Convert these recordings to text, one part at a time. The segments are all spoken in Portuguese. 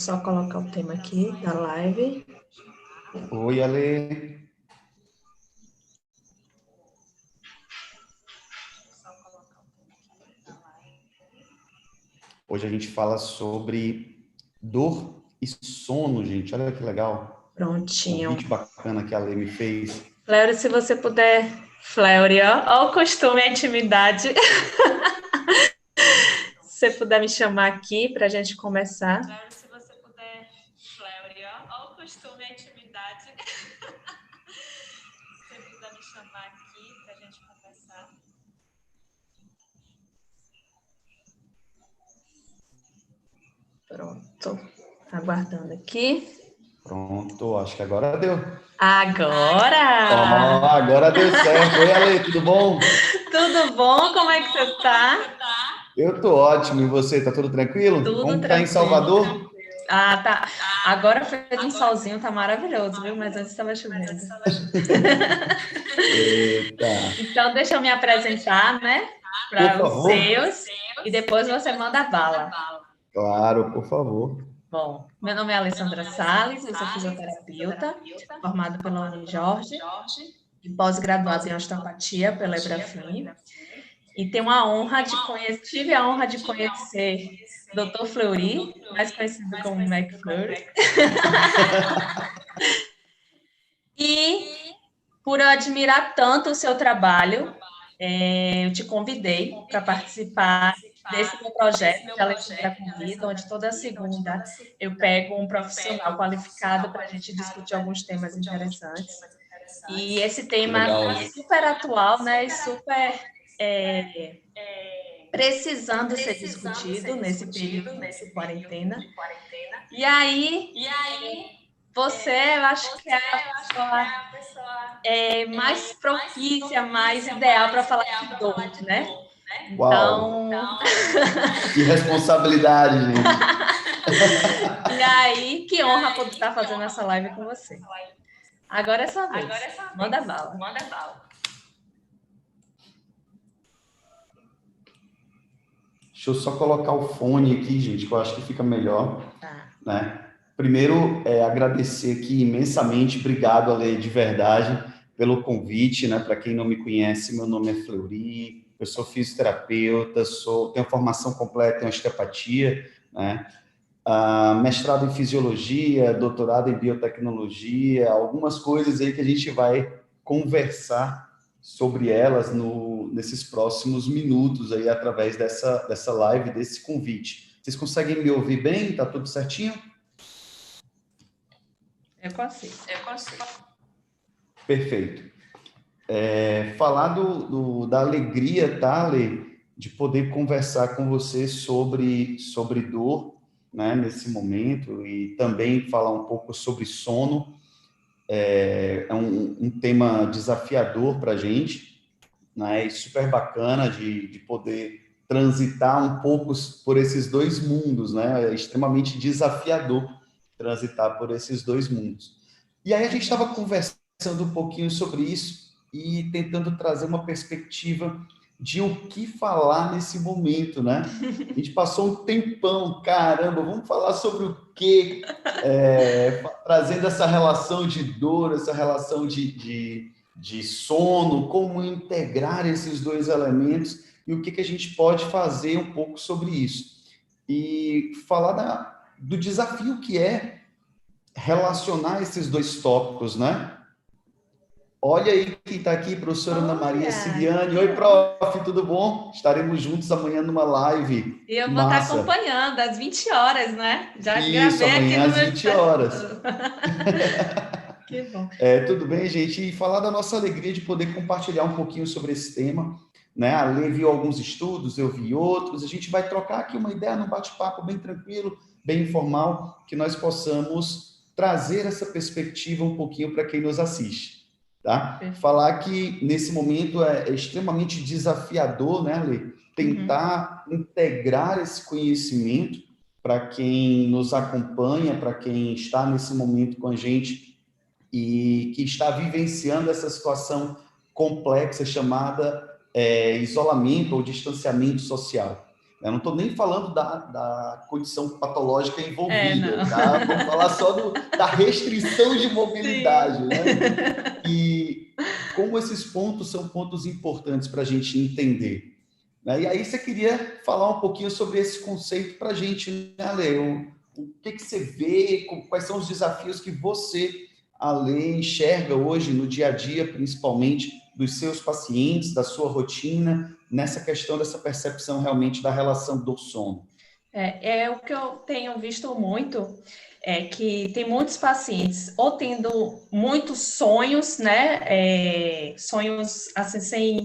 Só colocar o tema aqui da live. Oi, Ale. Hoje a gente fala sobre dor e sono, gente. Olha que legal. Prontinho. Convite bacana que a Ale me fez. Fleury, se você puder... Fleury, ó o costume, a intimidade. Se você puder me chamar aqui para a gente começar. Fleury, se você puder... Fleury, ó o costume, a intimidade. Se você puder me chamar aqui para a gente começar. Pronto. Aguardando aqui. Pronto, acho que agora deu. Agora! Agora deu certo. Oi, Ale, tudo bom? Tudo bom? Como é que você está? Eu tô ótimo. E você, tá tudo tranquilo? Tudo Como tá em tranquilo. Salvador? Ah, tá. Agora fez um solzinho, tá maravilhoso, viu? Mas antes estava chovendo. Eita. Então, deixa eu me apresentar, né? Por Para os favor. seus. E depois você manda bala. Claro, por favor. Bom, meu nome é Alessandra Salles, eu sou fisioterapeuta, formada pela Unijorge e pós-graduada em osteopatia pela Ebrafim. E tenho a honra de conhecer, tive a honra de conhecer Dr. Fleury, mais conhecido como Mac Fleury. E por eu admirar tanto o seu trabalho, eu te convidei para participar desse meu projeto de Alexandra Convida, onde toda segunda eu pego um profissional qualificado para a gente discutir alguns temas interessantes. E esse tema está super atual, né? E super precisando ser discutido nesse período de quarentena. E aí, você, eu acho que é a pessoa mais propícia, mais ideal para falar de dor, né? Uau! Então, Que responsabilidade, gente. e aí, que honra poder estar fazendo essa live com você. Agora é sua vez. Manda bala. Deixa eu só colocar o fone aqui, gente, que eu acho que fica melhor. Tá. Né? Primeiro, agradecer aqui imensamente, obrigado, Ale, de verdade, pelo convite, né? Para quem não me conhece, meu nome é Fleury, eu sou fisioterapeuta, tenho formação completa em osteopatia, né? Mestrado em fisiologia, doutorado em biotecnologia, algumas coisas aí que a gente vai conversar sobre elas nesses próximos minutos aí, através dessa live, desse convite. Vocês conseguem me ouvir bem? Tá tudo certinho? Eu consigo. Perfeito. Falar da alegria, tá, Ale, de poder conversar com você sobre dor, né, nesse momento, e também falar um pouco sobre sono. É um tema desafiador para a gente, né, e super bacana de poder transitar um pouco por esses dois mundos, né? É extremamente desafiador transitar por esses dois mundos. E aí a gente estava conversando um pouquinho sobre isso e tentando trazer uma perspectiva de o que falar nesse momento, né? A gente passou um tempão, caramba, vamos falar sobre o quê? Trazendo essa relação de dor, essa relação de sono, como integrar esses dois elementos e o que a gente pode fazer um pouco sobre isso. E falar do desafio que é relacionar esses dois tópicos, né? Olha aí quem está aqui, professora Ana Maria Siriane. Oi, prof, tudo bom? Estaremos juntos amanhã numa live. E eu vou estar acompanhando às 20 horas, né? Já Isso, gravei aqui amanhã no às meu 20 horas. Que bom. Tudo bem, gente? E falar da nossa alegria de poder compartilhar um pouquinho sobre esse tema, né? A Lê viu alguns estudos, eu vi outros. A gente vai trocar aqui uma ideia num bate-papo bem tranquilo, bem informal, que nós possamos trazer essa perspectiva um pouquinho para quem nos assiste, tá? Falar que nesse momento é extremamente desafiador, né, Lê? Tentar integrar esse conhecimento para quem nos acompanha, para quem está nesse momento com a gente e que está vivenciando essa situação complexa chamada isolamento ou distanciamento social. Eu não estou nem falando da condição patológica envolvida, Não. tá? Vamos falar só da restrição de mobilidade, né? E como esses pontos são pontos importantes para a gente entender. Né? E aí você queria falar um pouquinho sobre esse conceito para a gente, né, Ale? O que você vê, quais são os desafios que você, Ale, enxerga hoje no dia a dia, principalmente dos seus pacientes, da sua rotina, nessa questão dessa percepção realmente da relação do sono? O que eu tenho visto muito é que tem muitos pacientes ou tendo muitos sonhos, né? Sonhos assim, sem,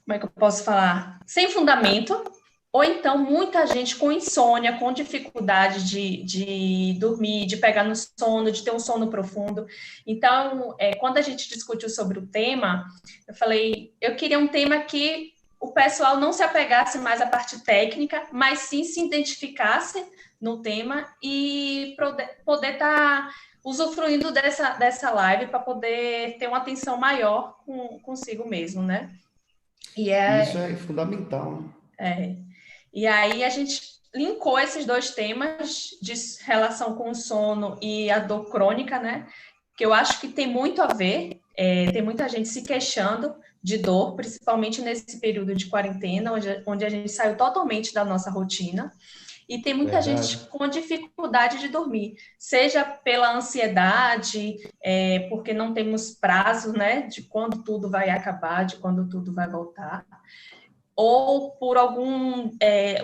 como é que eu posso falar? Sem fundamento, ou então muita gente com insônia, com dificuldade de dormir, de pegar no sono, de ter um sono profundo. Então, quando a gente discutiu sobre o tema, eu falei, eu queria um tema que o pessoal não se apegasse mais à parte técnica, mas sim se identificasse no tema e poder estar usufruindo dessa live para poder ter uma atenção maior consigo mesmo, né? Isso é fundamental, né? E aí a gente linkou esses dois temas de relação com o sono e a dor crônica, né? Que eu acho que tem muito a ver. Tem muita gente se queixando de dor, principalmente nesse período de quarentena, onde a gente saiu totalmente da nossa rotina. E tem muita Verdade. gente com dificuldade de dormir, seja pela ansiedade, porque não temos prazo, né, de quando tudo vai acabar, de quando tudo vai voltar, ou por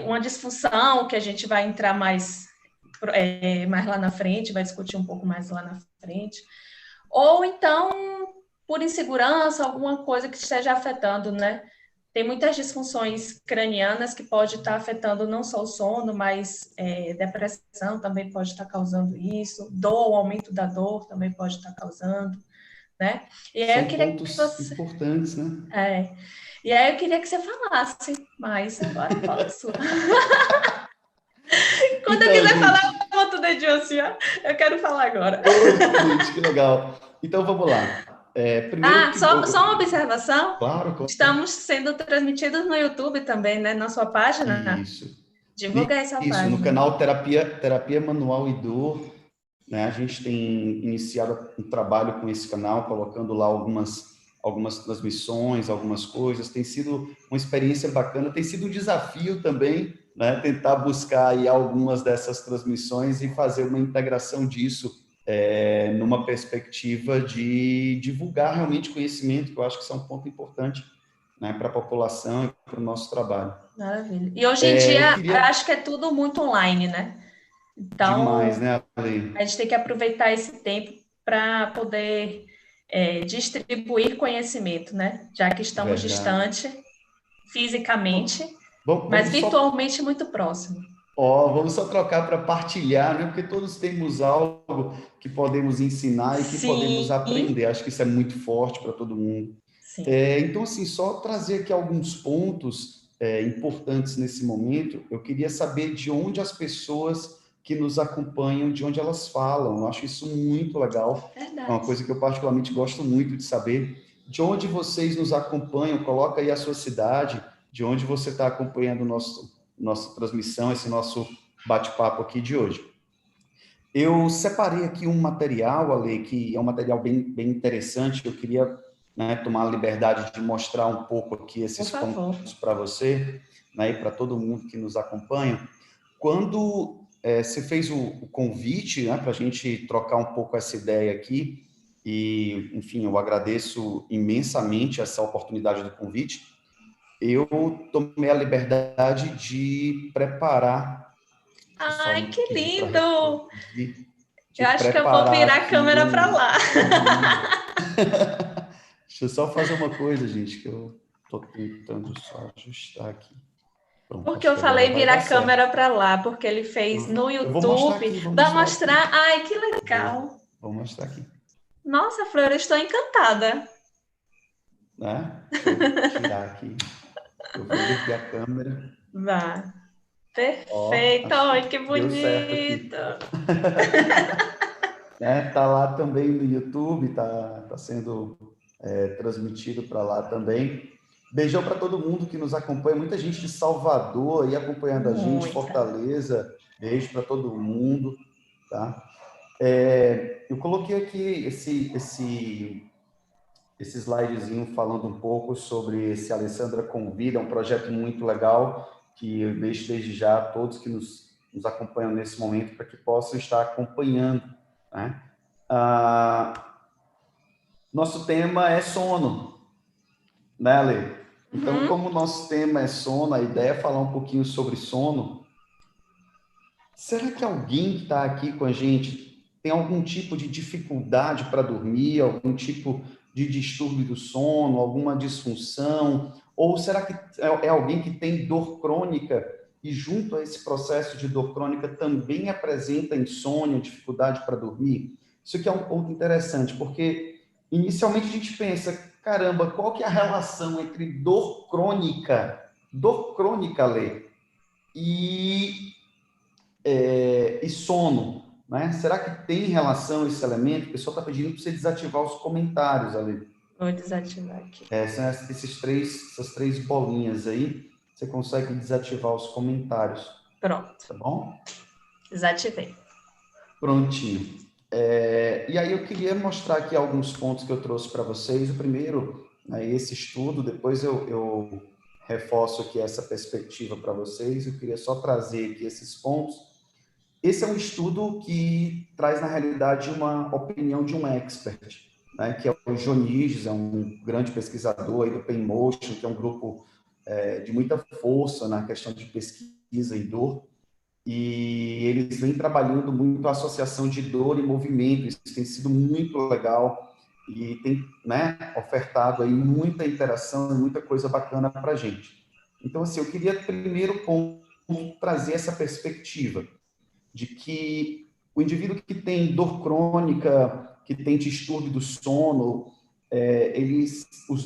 uma disfunção que a gente vai entrar mais lá na frente, vai discutir um pouco mais lá na frente, ou então por insegurança, alguma coisa que esteja afetando, né? Tem muitas disfunções cranianas que pode estar afetando não só o sono, mas depressão também pode estar causando isso, dor, o aumento da dor também pode estar causando, né? E aí São pontos importantes, né? E aí eu queria que você falasse mais, agora a fala sua. Quando Então, eu quiser gente... falar, eu boto o dedinho assim, ó. Eu quero falar agora. Gente, que legal. Então, vamos lá. Primeiro que... Só uma observação. Claro. Estamos sendo transmitidos no YouTube também, né? Na sua página. Isso. Divulga essa Isso, no página. canal Terapia Manual e Dor, né? A gente tem iniciado um trabalho com esse canal, colocando lá algumas transmissões, algumas coisas. Tem sido uma experiência bacana, tem sido um desafio também, né? Tentar buscar aí algumas dessas transmissões e fazer uma integração disso numa perspectiva de divulgar realmente conhecimento, que eu acho que isso é um ponto importante, né, para a população e para o nosso trabalho. Maravilha. E hoje em dia, acho que é tudo muito online, né? Então, demais, né, Ale? A gente tem que aproveitar esse tempo para poder distribuir conhecimento, né? Já que estamos distantes fisicamente, mas virtualmente muito próximo. Vamos só trocar para partilhar, né? Porque todos temos algo que podemos ensinar e que podemos aprender. Acho que isso é muito forte para todo mundo. Então, assim, só trazer aqui alguns pontos importantes nesse momento. Eu queria saber de onde as pessoas que nos acompanham, de onde elas falam. Eu acho isso muito legal. Verdade. É uma coisa que eu particularmente gosto muito de saber. De onde vocês nos acompanham, coloca aí a sua cidade, de onde você está acompanhando nossa transmissão, esse nosso bate-papo aqui de hoje. Eu separei aqui um material, Ale, que é um material bem interessante. Eu queria tomar a liberdade de mostrar um pouco aqui esses pontos para você, né, e para todo mundo que nos acompanha. Quando você fez o convite, né, para a gente trocar um pouco essa ideia aqui, e, enfim, eu agradeço imensamente essa oportunidade do convite, eu tomei a liberdade de preparar... Ai, que lindo! Eu acho que eu vou virar a câmera para lá. Deixa eu só fazer uma coisa, gente, que eu estou tentando só ajustar aqui. Pronto, porque eu falei virar a câmera para lá, porque ele fez no YouTube. Vai mostrar? Ai, que legal. Vou mostrar aqui. Nossa, Flor, eu estou encantada. Né? Deixa eu tirar aqui. Eu vou ligar a câmera. Vai. Perfeito. Ai, que bonito. Tá lá também no YouTube, tá sendo transmitido para lá também. Beijão para todo mundo que nos acompanha. Muita gente de Salvador aí acompanhando a gente, Fortaleza. Beijo para todo mundo, tá? Eu coloquei aqui esse slidezinho falando um pouco sobre esse Alessandra Convida, um projeto muito legal que eu deixo desde já a todos que nos acompanham nesse momento para que possam estar acompanhando, né? Nosso tema é sono, né, Ale? Então, como o nosso tema é sono, a ideia é falar um pouquinho sobre sono. Será que alguém que está aqui com a gente tem algum tipo de dificuldade para dormir, algum tipo de distúrbio do sono, alguma disfunção? Ou será que é alguém que tem dor crônica e, junto a esse processo de dor crônica, também apresenta insônia, dificuldade para dormir? Isso aqui é um ponto interessante, porque inicialmente a gente pensa, caramba, qual que é a relação entre dor crônica, Lê, e sono, né? Será que tem relação esse elemento? O pessoal está pedindo para você desativar os comentários ali. Vou desativar aqui. São essas três bolinhas aí, você consegue desativar os comentários. Pronto. Tá bom? Desativei. Prontinho. E aí eu queria mostrar aqui alguns pontos que eu trouxe para vocês. O primeiro, né, esse estudo, depois eu reforço aqui essa perspectiva para vocês. Eu queria só trazer aqui esses pontos. Esse é um estudo que traz, na realidade, uma opinião de um expert, né, que é o Dionísio, é um grande pesquisador aí do Painmotion, que é um grupo de muita força na questão de pesquisa e dor, e eles vêm trabalhando muito a associação de dor e movimento. Isso tem sido muito legal e tem, né, ofertado aí muita interação e muita coisa bacana para a gente. Então, assim, eu queria, primeiro ponto, trazer essa perspectiva de que o indivíduo que tem dor crônica, que tem distúrbio do sono,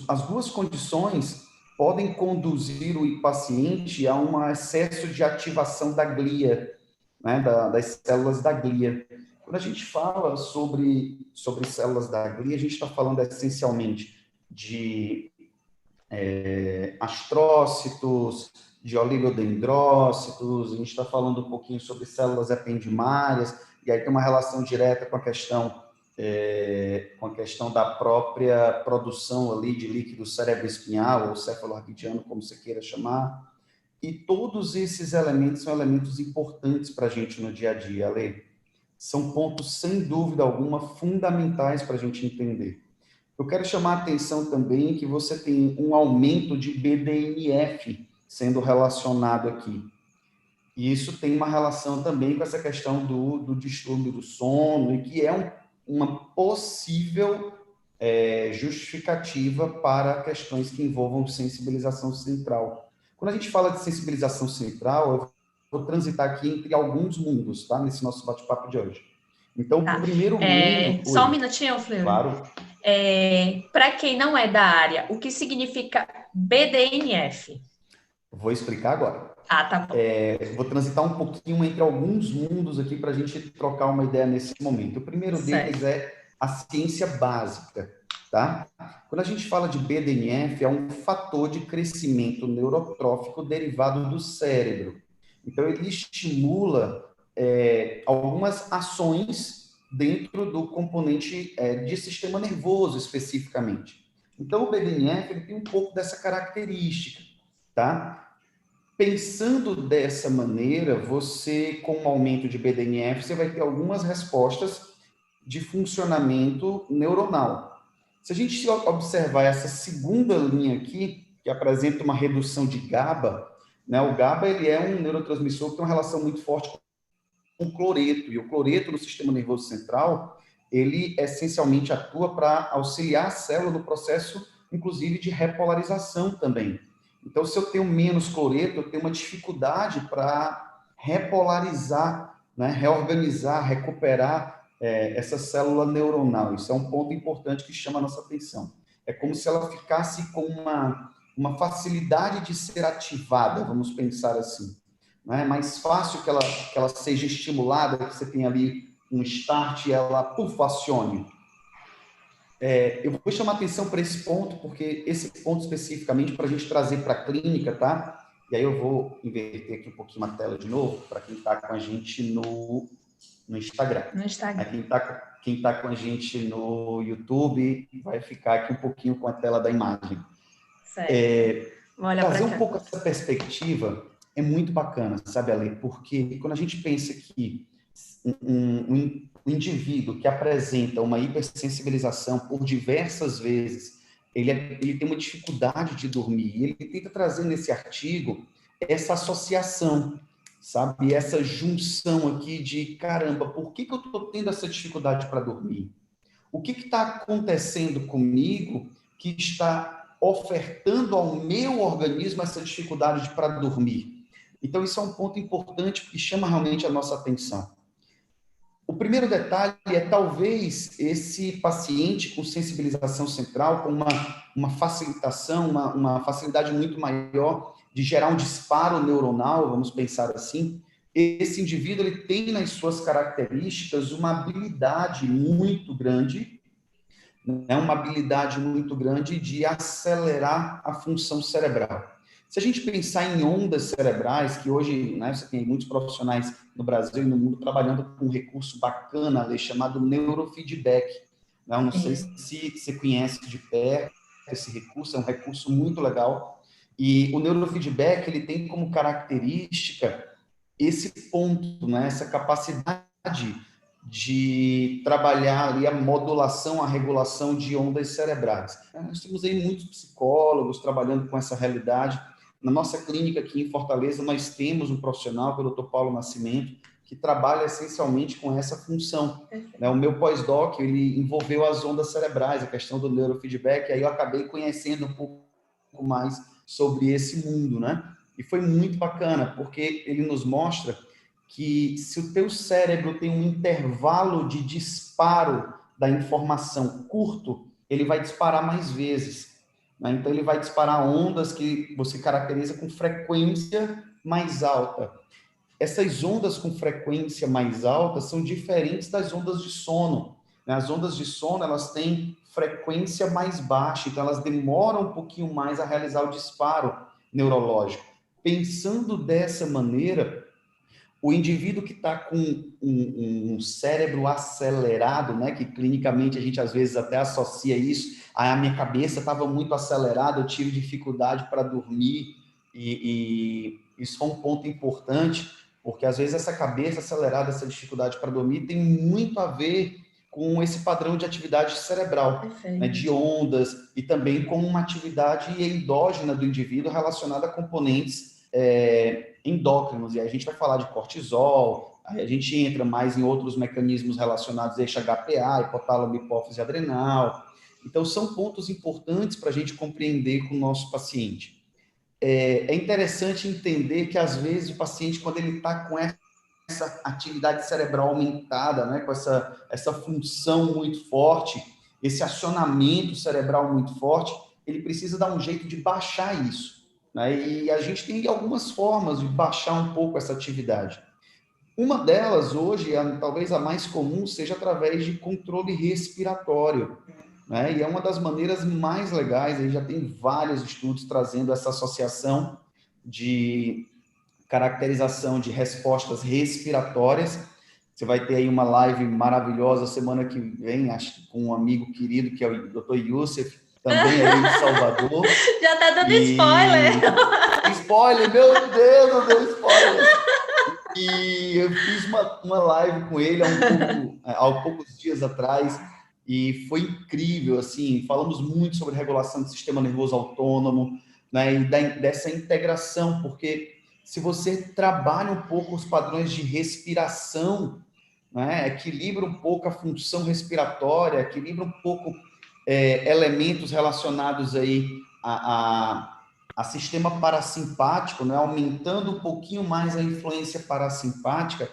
as duas condições podem conduzir o paciente a um excesso de ativação da glia, né, das células da glia. Quando a gente fala sobre células da glia, a gente está falando essencialmente de astrócitos, de oligodendrócitos, a gente está falando um pouquinho sobre células ependimárias, e aí tem uma relação direta com a questão da própria produção ali de líquido cerebroespinhal ou cefaloarquidiano, como você queira chamar. E todos esses elementos são elementos importantes para a gente no dia a dia, Ale. São pontos, sem dúvida alguma, fundamentais para a gente entender. Eu quero chamar a atenção também que você tem um aumento de BDNF sendo relacionado aqui. E isso tem uma relação também com essa questão do distúrbio do sono, e que é uma possível justificativa para questões que envolvam sensibilização central. Quando a gente fala de sensibilização central, eu vou transitar aqui entre alguns mundos, tá? Nesse nosso bate-papo de hoje. Então, o primeiro mundo... Só um minutinho, Fleury. Claro. Para quem não é da área, o que significa BDNF? Vou explicar agora. Tá bom. Vou transitar um pouquinho entre alguns mundos aqui para a gente trocar uma ideia nesse momento. O primeiro deles é a ciência básica, tá? Quando a gente fala de BDNF, é um fator de crescimento neurotrófico derivado do cérebro. Então, ele estimula algumas ações dentro do componente de sistema nervoso, especificamente. Então, o BDNF ele tem um pouco dessa característica, tá? Pensando dessa maneira, você, com o aumento de BDNF, você vai ter algumas respostas de funcionamento neuronal. Se a gente observar essa segunda linha aqui, que apresenta uma redução de GABA, né? O GABA ele é um neurotransmissor que tem uma relação muito forte com o cloreto, e o cloreto no sistema nervoso central, ele essencialmente atua para auxiliar a célula no processo, inclusive, de repolarização também. Então, se eu tenho menos cloreto, eu tenho uma dificuldade para repolarizar, né, reorganizar, recuperar essa célula neuronal. Isso é um ponto importante que chama a nossa atenção. É como se ela ficasse com uma facilidade de ser ativada, vamos pensar assim. Né? É mais fácil que ela seja estimulada, que você tenha ali um start e ela acione. Eu vou chamar atenção para esse ponto, porque esse ponto especificamente para a gente trazer para a clínica, tá? E aí eu vou inverter aqui um pouquinho a tela de novo, para quem está com a gente no Instagram. No Instagram. Quem tá com a gente no YouTube vai ficar aqui um pouquinho com a tela da imagem. Certo. Trazer um pouco essa perspectiva é muito bacana, sabe, Ale? Porque quando a gente pensa que um indivíduo que apresenta uma hipersensibilização por diversas vezes, ele tem uma dificuldade de dormir, e ele tenta trazer nesse artigo essa associação, sabe? Essa junção aqui de, caramba, por que eu estou tendo essa dificuldade para dormir? O que está acontecendo comigo que está ofertando ao meu organismo essa dificuldade para dormir? Então, isso é um ponto importante que chama realmente a nossa atenção. O primeiro detalhe é talvez esse paciente com sensibilização central, com uma facilitação, uma facilidade muito maior de gerar um disparo neuronal, vamos pensar assim. Esse indivíduo ele tem nas suas características uma habilidade muito grande, né, uma habilidade muito grande de acelerar a função cerebral. Se a gente pensar em ondas cerebrais, que hoje, né, você tem muitos profissionais no Brasil e no mundo trabalhando com um recurso bacana ali, chamado neurofeedback. Né? Eu não sei se você conhece de perto esse recurso, é um recurso muito legal. E o neurofeedback, ele tem como característica esse ponto, né, essa capacidade de trabalhar ali a modulação, a regulação de ondas cerebrais. Nós temos aí muitos psicólogos trabalhando com essa realidade. Na nossa clínica aqui em Fortaleza, nós temos um profissional, que é o Dr. Paulo Nascimento, que trabalha essencialmente com essa função. O meu pós-doc, ele envolveu as ondas cerebrais, a questão do neurofeedback, aí eu acabei conhecendo um pouco mais sobre esse mundo, né? E foi muito bacana, porque ele nos mostra que se o teu cérebro tem um intervalo de disparo da informação curto, ele vai disparar mais vezes. Né? Então, ele vai disparar ondas que você caracteriza com frequência mais alta. Essas ondas com frequência mais alta são diferentes das ondas de sono. Né? As ondas de sono, elas têm frequência mais baixa, então elas demoram um pouquinho mais a realizar o disparo neurológico. Pensando dessa maneira, o indivíduo que está com um cérebro acelerado, né, que clinicamente a gente às vezes até associa isso, a minha cabeça estava muito acelerada, eu tive dificuldade para dormir, e isso foi um ponto importante, porque às vezes essa cabeça acelerada, essa dificuldade para dormir tem muito a ver com esse padrão de atividade cerebral, né, de ondas, e também com uma atividade endógena do indivíduo relacionada a componentes endócrinos, e aí a gente vai falar de cortisol, aí a gente entra mais em outros mecanismos relacionados a eixo HPA, hipotálamo, hipófise adrenal. Então, são pontos importantes para a gente compreender com o nosso paciente. É interessante entender que, às vezes, o paciente, quando ele está com essa atividade cerebral aumentada, né, com essa função muito forte, esse acionamento cerebral muito forte, ele precisa dar um jeito de baixar isso. Né? E a gente tem algumas formas de baixar um pouco essa atividade. Uma delas, hoje, talvez a mais comum, seja através de controle respiratório. Né? E é uma das maneiras mais legais, aí já tem vários estudos trazendo essa associação de caracterização de respostas respiratórias. Você vai ter aí uma live maravilhosa semana que vem, acho que com um amigo querido, que é o Dr. Youssef, também aí de Salvador. Já tá dando spoiler. Spoiler, meu Deus, eu dei spoiler. E eu fiz uma live com ele há poucos dias atrás, e foi incrível, assim, falamos muito sobre regulação do sistema nervoso autônomo, né, e dessa integração, porque se você trabalha um pouco os padrões de respiração, né, equilibra um pouco a função respiratória, equilibra um pouco elementos relacionados aí a sistema parasimpático, né, aumentando um pouquinho mais a influência parasimpática,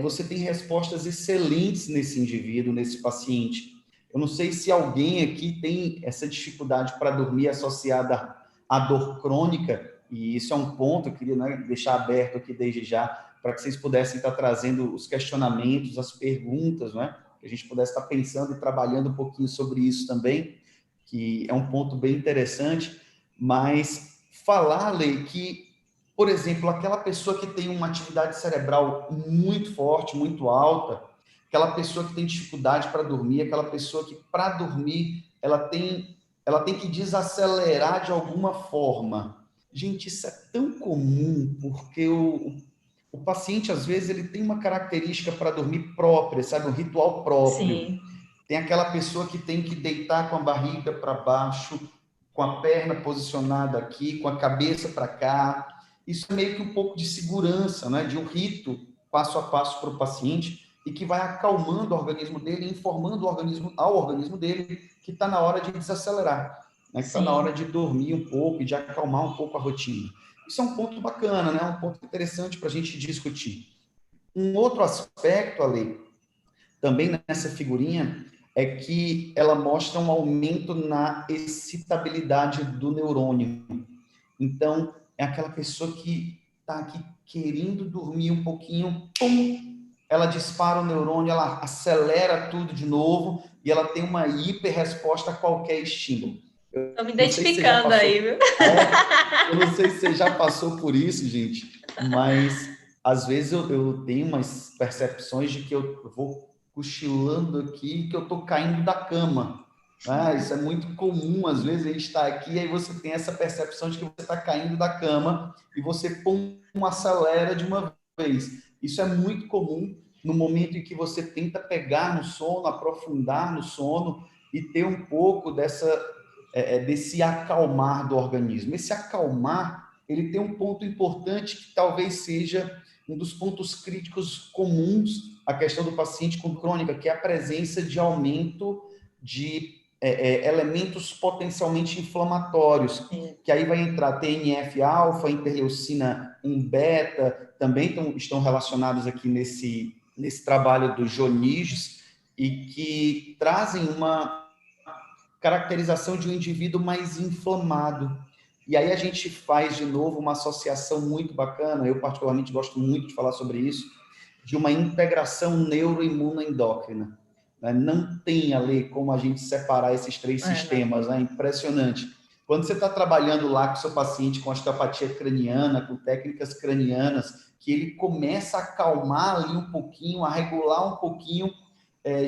você tem respostas excelentes nesse indivíduo, nesse paciente. Eu não sei se alguém aqui tem essa dificuldade para dormir associada à dor crônica, e isso é um ponto que eu queria, né, deixar aberto aqui desde já, para que vocês pudessem estar trazendo os questionamentos, as perguntas, né? que a gente pudesse estar pensando e trabalhando um pouquinho sobre isso também, que é um ponto bem interessante, mas falar, Lei, que, por exemplo, aquela pessoa que tem uma atividade cerebral muito forte, muito alta, aquela pessoa que tem dificuldade para dormir, aquela pessoa que, para dormir, ela tem que desacelerar de alguma forma. Gente, isso é tão comum, porque o paciente, às vezes, ele tem uma característica para dormir própria, sabe? Um ritual próprio. Sim, Tem aquela pessoa que tem que deitar com a barriga para baixo, com a perna posicionada aqui, com a cabeça para cá. Isso é meio que um pouco de segurança, né? De um rito passo a passo para o paciente e que vai acalmando o organismo dele, informando ao organismo dele que está na hora de desacelerar, né? Que está na hora sim. de dormir um pouco e de acalmar um pouco a rotina. Isso é um ponto bacana, né? Um ponto interessante para a gente discutir. Um outro aspecto, Ale, também nessa figurinha, é que ela mostra um aumento na excitabilidade do neurônio. Então, é aquela pessoa que está aqui querendo dormir um pouquinho, pum, ela dispara o neurônio, ela acelera tudo de novo e ela tem uma hiperresposta a qualquer estímulo. Estou me Não sei se você já identificando passou. aí, viu? Eu não sei se você já passou por isso, gente, mas às vezes eu tenho umas percepções de que eu vou cochilando aqui, que eu estou caindo da cama. Ah, isso é muito comum, às vezes a gente está aqui e aí você tem essa percepção de que você está caindo da cama e você pum, acelera de uma vez. Isso é muito comum no momento em que você tenta pegar no sono, aprofundar no sono e ter um pouco desse acalmar do organismo. Esse acalmar, ele tem um ponto importante que talvez seja um dos pontos críticos comuns à questão do paciente com crônica, que é a presença de aumento de elementos potencialmente inflamatórios, que aí vai entrar TNF-alfa, interleucina 1 beta, também estão relacionados aqui nesse trabalho do Joniges, e que trazem uma caracterização de um indivíduo mais inflamado. E aí a gente faz, de novo, uma associação muito bacana, eu particularmente gosto muito de falar sobre isso, de uma integração neuroimunoendócrina. Não tem ali como a gente separar esses três sistemas, né? Impressionante. Quando você está trabalhando lá com o seu paciente com osteopatia craniana, com técnicas cranianas, que ele começa a acalmar ali um pouquinho, a regular um pouquinho,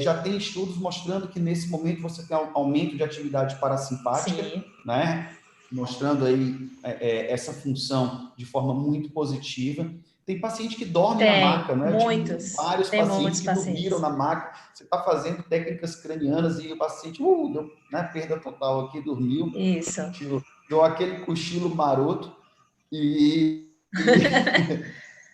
já tem estudos mostrando que nesse momento você tem um aumento de atividade parasimpática, Sim. né? Mostrando aí essa função de forma muito positiva. Tem paciente que dorme na maca, né? Eu tive vários pacientes que dormiram na maca. Você está fazendo técnicas cranianas e o paciente deu, né, perda total aqui, dormiu. Isso. Deu aquele cochilo maroto e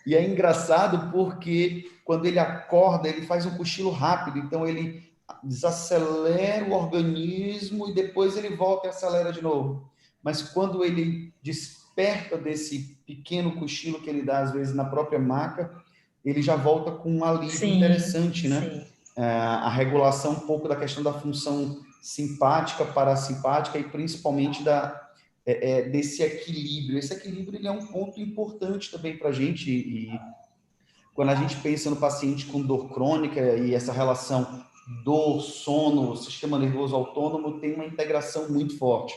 é engraçado porque quando ele acorda, ele faz um cochilo rápido, então ele desacelera o organismo e depois ele volta e acelera de novo. Mas quando ele desperta desse pequeno cochilo que ele dá, às vezes, na própria maca, ele já volta com um alívio interessante, né? Sim. A regulação um pouco da questão da função simpática, parasimpática e principalmente desse equilíbrio. Esse equilíbrio ele é um ponto importante também para a gente, e quando a gente pensa no paciente com dor crônica e essa relação dor, sono, sistema nervoso autônomo tem uma integração muito forte,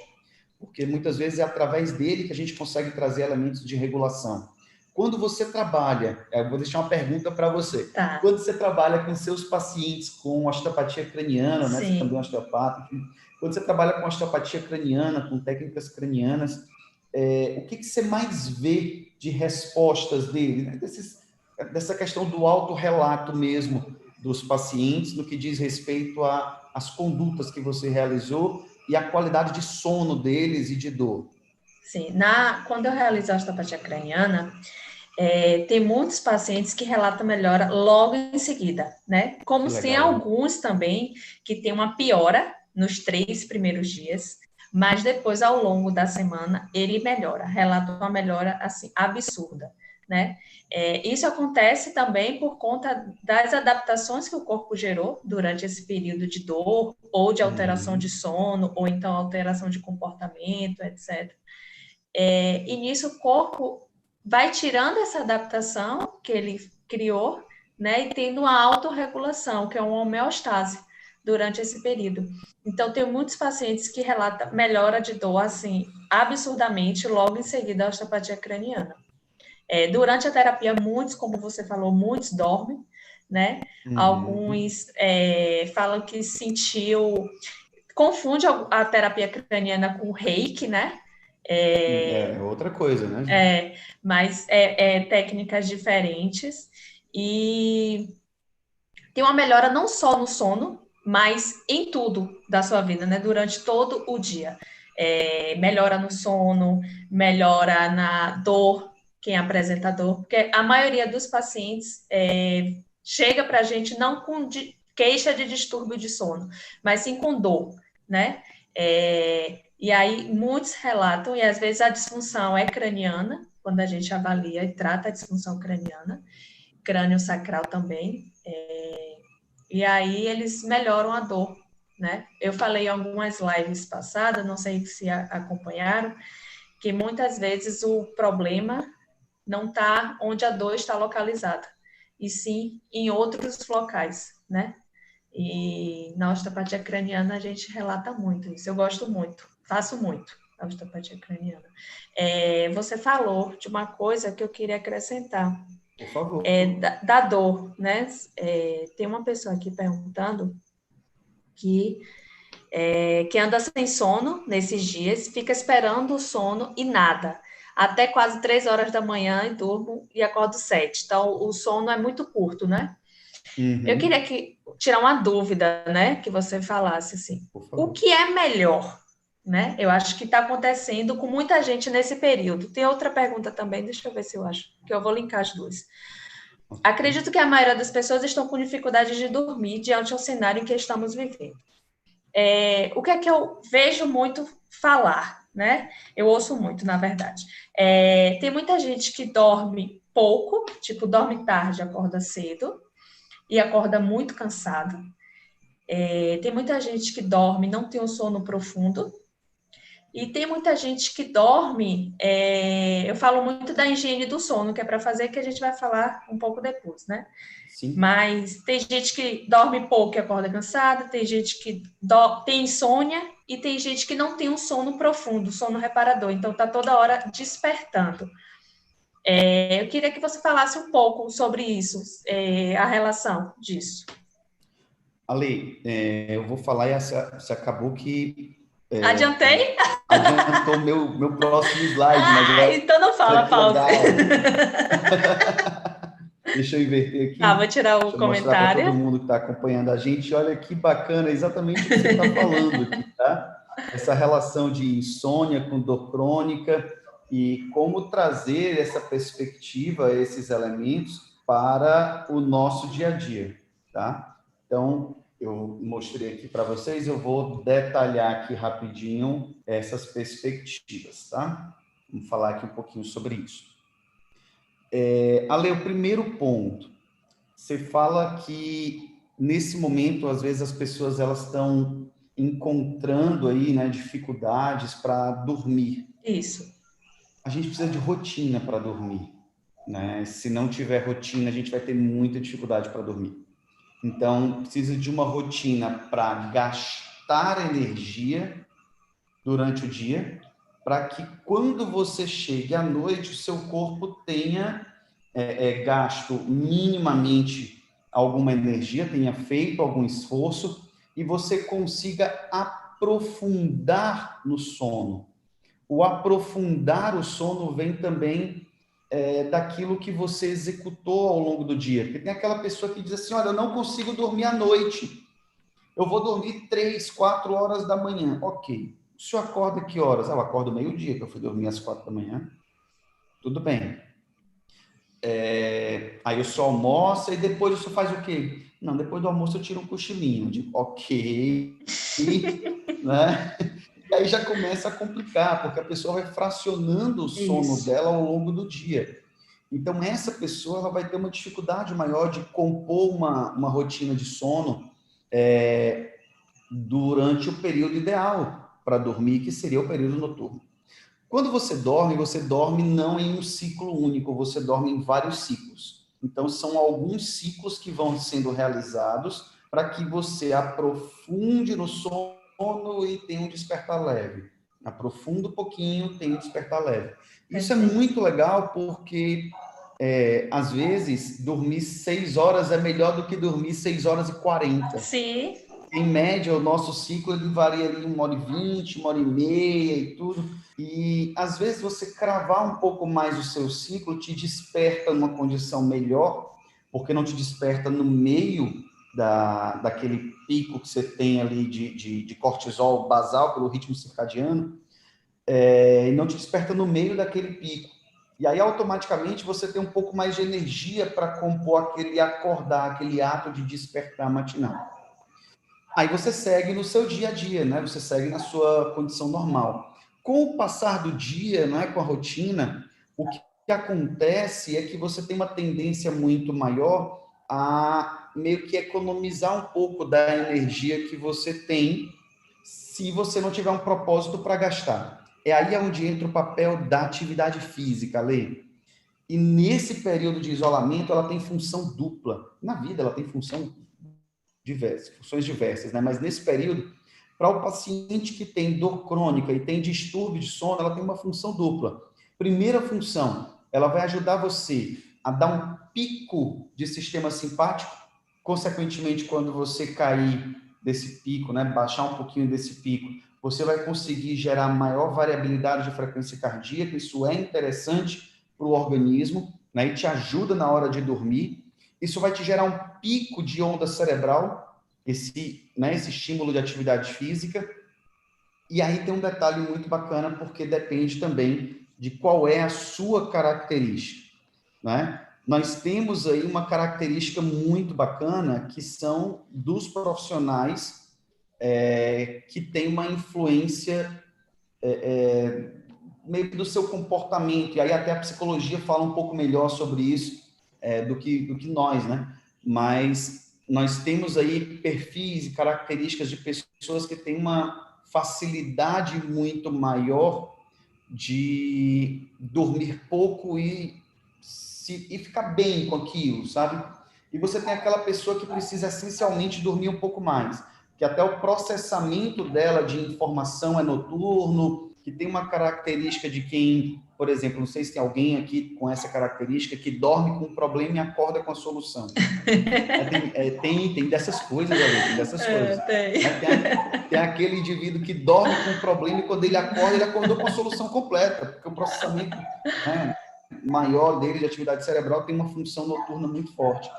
porque muitas vezes é através dele que a gente consegue trazer elementos de regulação. Quando você trabalha, eu vou deixar uma pergunta para você. Tá. Quando você trabalha com seus pacientes com osteopatia craniana, né? Você também é osteopata, quando você trabalha com osteopatia craniana, com técnicas cranianas, o que você mais vê de respostas dele, né? Dessa questão do autorrelato mesmo dos pacientes, no que diz respeito às condutas que você realizou e a qualidade de sono deles e de dor. Sim, quando eu realizo a osteopatia craniana, tem muitos pacientes que relatam melhora logo em seguida, né? Como tem alguns também que tem uma piora nos 3 primeiros dias, mas depois, ao longo da semana, ele melhora, relata uma melhora, assim, absurda, né? Isso acontece também por conta das adaptações que o corpo gerou durante esse período de dor, ou de alteração de sono, ou então alteração de comportamento, etc. E nisso o corpo vai tirando essa adaptação que ele criou, né? E tendo uma autorregulação, que é uma homeostase durante esse período. Então, tem muitos pacientes que relatam melhora de dor, assim, absurdamente, logo em seguida a osteopatia craniana. Durante a terapia, muitos, como você falou, muitos dormem, né? Alguns falam que sentiu... Confunde a terapia craniana com o reiki, né? Outra coisa, né, gente? Mas técnicas diferentes. E tem uma melhora não só no sono, mas em tudo da sua vida, né? Durante todo o dia. Melhora no sono, melhora na dor, quem apresenta dor, porque a maioria dos pacientes chega para a gente não com queixa de distúrbio de sono, mas sim com dor, né? E aí muitos relatam, e às vezes a disfunção é craniana, quando a gente avalia e trata a disfunção craniana, crânio sacral também, e aí eles melhoram a dor, né? Eu falei em algumas lives passadas, não sei se acompanharam, que muitas vezes o problema não está onde a dor está localizada, e sim em outros locais, né? E na osteopatia craniana a gente relata muito isso. Eu gosto muito, faço muito a osteopatia craniana. Você falou de uma coisa que eu queria acrescentar, Por favor. da dor, né? Tem uma pessoa aqui perguntando que anda sem sono nesses dias, fica esperando o sono e nada. Até quase 3 horas da manhã e durmo e acordo 7. Então, o sono é muito curto, né? Eu queria tirar uma dúvida, né? Que você falasse assim. O que é melhor, né? Eu acho que está acontecendo com muita gente nesse período. Tem outra pergunta também, deixa eu ver se eu acho, que eu vou linkar as duas. Acredito que a maioria das pessoas estão com dificuldade de dormir diante do cenário em que estamos vivendo. O que é que eu vejo muito falar, né? Eu ouço muito, na verdade. Tem muita gente que dorme pouco, tipo, dorme tarde, acorda cedo, e acorda muito cansado. Tem muita gente que dorme, não tem um sono profundo, e tem muita gente que dorme. Eu falo muito da higiene do sono, que é para fazer, que a gente vai falar um pouco depois, né? Sim. Mas tem gente que dorme pouco e acorda cansada, tem gente que tem insônia e tem gente que não tem um sono profundo, sono reparador, então está toda hora despertando. Eu queria que você falasse um pouco sobre isso, a relação disso. Ale, eu vou falar e você acabou que... Adiantei? Adiantou meu próximo slide, mas Então não fala, olha que Paulo. legal. Deixa eu inverter aqui. Vou tirar o Deixa eu mostrar para todo comentário. mundo que está acompanhando a gente. Olha que bacana, exatamente o que você está falando aqui, tá? Essa relação de insônia com dor crônica e como trazer essa perspectiva, esses elementos para o nosso dia a dia, tá? Então, eu mostrei aqui para vocês, eu vou detalhar aqui rapidinho essas perspectivas, tá? Vamos falar aqui um pouquinho sobre isso. Ale, o primeiro ponto, você fala que nesse momento, às vezes as pessoas elas estão encontrando aí, né, dificuldades para dormir. Isso. A gente precisa de rotina para dormir, né? Se não tiver rotina, a gente vai ter muita dificuldade para dormir. Então, precisa de uma rotina para gastar energia durante o dia, para que quando você chegue à noite, o seu corpo tenha gasto minimamente alguma energia, tenha feito algum esforço e você consiga aprofundar no sono. O aprofundar o sono vem também daquilo que você executou ao longo do dia. Porque tem aquela pessoa que diz assim, olha, eu não consigo dormir à noite. Eu vou dormir 3, 4 horas da manhã. Ok. O senhor acorda que horas? Eu acordo meio-dia, que eu fui dormir às 4 da manhã. Tudo bem. Aí o senhor almoça e depois o senhor faz o quê? Não, depois do almoço eu tiro um cochilinho. Eu digo, ok. Né? E aí já começa a complicar, porque a pessoa vai fracionando o sono dela ao longo do dia. Então, essa pessoa ela vai ter uma dificuldade maior de compor uma rotina de sono durante o período ideal para dormir, que seria o período noturno. Quando você dorme não em um ciclo único, você dorme em vários ciclos. Então, são alguns ciclos que vão sendo realizados para que você aprofunde no sono e tenha um despertar leve. Aprofunda um pouquinho, tenha um despertar leve. Isso é muito legal porque, às vezes, dormir 6 horas é melhor do que dormir 6 horas e 40. Sim. Em média, o nosso ciclo ele varia ali 1h20, 1h30 e tudo. E, às vezes, você cravar um pouco mais o seu ciclo te desperta numa condição melhor, porque não te desperta no meio daquele pico que você tem ali de cortisol basal pelo ritmo circadiano, e não te desperta no meio daquele pico. E aí, automaticamente, você tem um pouco mais de energia para compor aquele acordar, aquele ato de despertar matinal. Aí você segue no seu dia a dia, né? Você segue na sua condição normal. Com o passar do dia, né, com a rotina, o que acontece é que você tem uma tendência muito maior a meio que economizar um pouco da energia que você tem se você não tiver um propósito para gastar. É aí onde entra o papel da atividade física, Lê. E nesse período de isolamento, ela tem função dupla. Na vida, ela tem funções diversas, né? Mas nesse período, para o paciente que tem dor crônica e tem distúrbio de sono, ela tem uma função dupla. Primeira função, ela vai ajudar você a dar um pico de sistema simpático, consequentemente, quando você cair desse pico, né, baixar um pouquinho desse pico, você vai conseguir gerar maior variabilidade de frequência cardíaca, isso é interessante para o organismo, né, e te ajuda na hora de dormir. Isso vai te gerar um pico de onda cerebral, esse estímulo de atividade física. E aí tem um detalhe muito bacana, porque depende também de qual é a sua característica, né? Nós temos aí uma característica muito bacana, que são dos profissionais que tem uma influência meio que do seu comportamento, e aí até a psicologia fala um pouco melhor sobre isso do que nós, né? Mas nós temos aí perfis e características de pessoas que têm uma facilidade muito maior de dormir pouco e ficar bem com aquilo, sabe? E você tem aquela pessoa que precisa essencialmente dormir um pouco mais, que até o processamento dela de informação é noturno, que tem uma característica de quem, por exemplo, não sei se tem alguém aqui com essa característica, que dorme com um problema e acorda com a solução. Tem dessas coisas, ali, tem dessas coisas. Tem aquele indivíduo que dorme com um problema e quando ele acordou com a solução completa, porque o processamento, né, maior dele de atividade cerebral tem uma função noturna muito forte.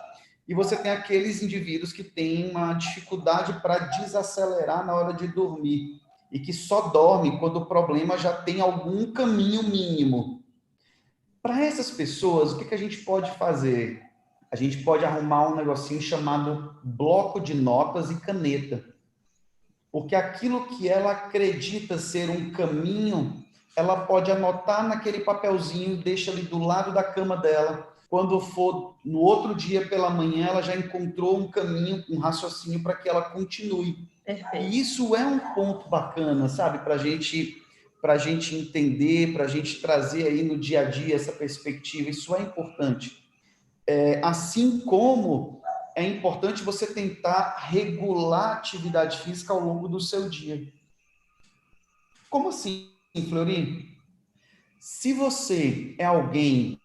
E você tem aqueles indivíduos que têm uma dificuldade para desacelerar na hora de dormir e que só dorme quando o problema já tem algum caminho mínimo. Para essas pessoas, o que a gente pode fazer? A gente pode arrumar um negocinho chamado bloco de notas e caneta. Porque aquilo que ela acredita ser um caminho, ela pode anotar naquele papelzinho e deixa ali do lado da cama dela. Quando for no outro dia pela manhã, ela já encontrou um caminho, um raciocínio para que ela continue. Perfeito. E isso é um ponto bacana, sabe? Para a gente entender, para a gente trazer aí no dia a dia essa perspectiva. Isso é importante. Assim como é importante você tentar regular a atividade física ao longo do seu dia. Como assim, Florim? Se você é alguém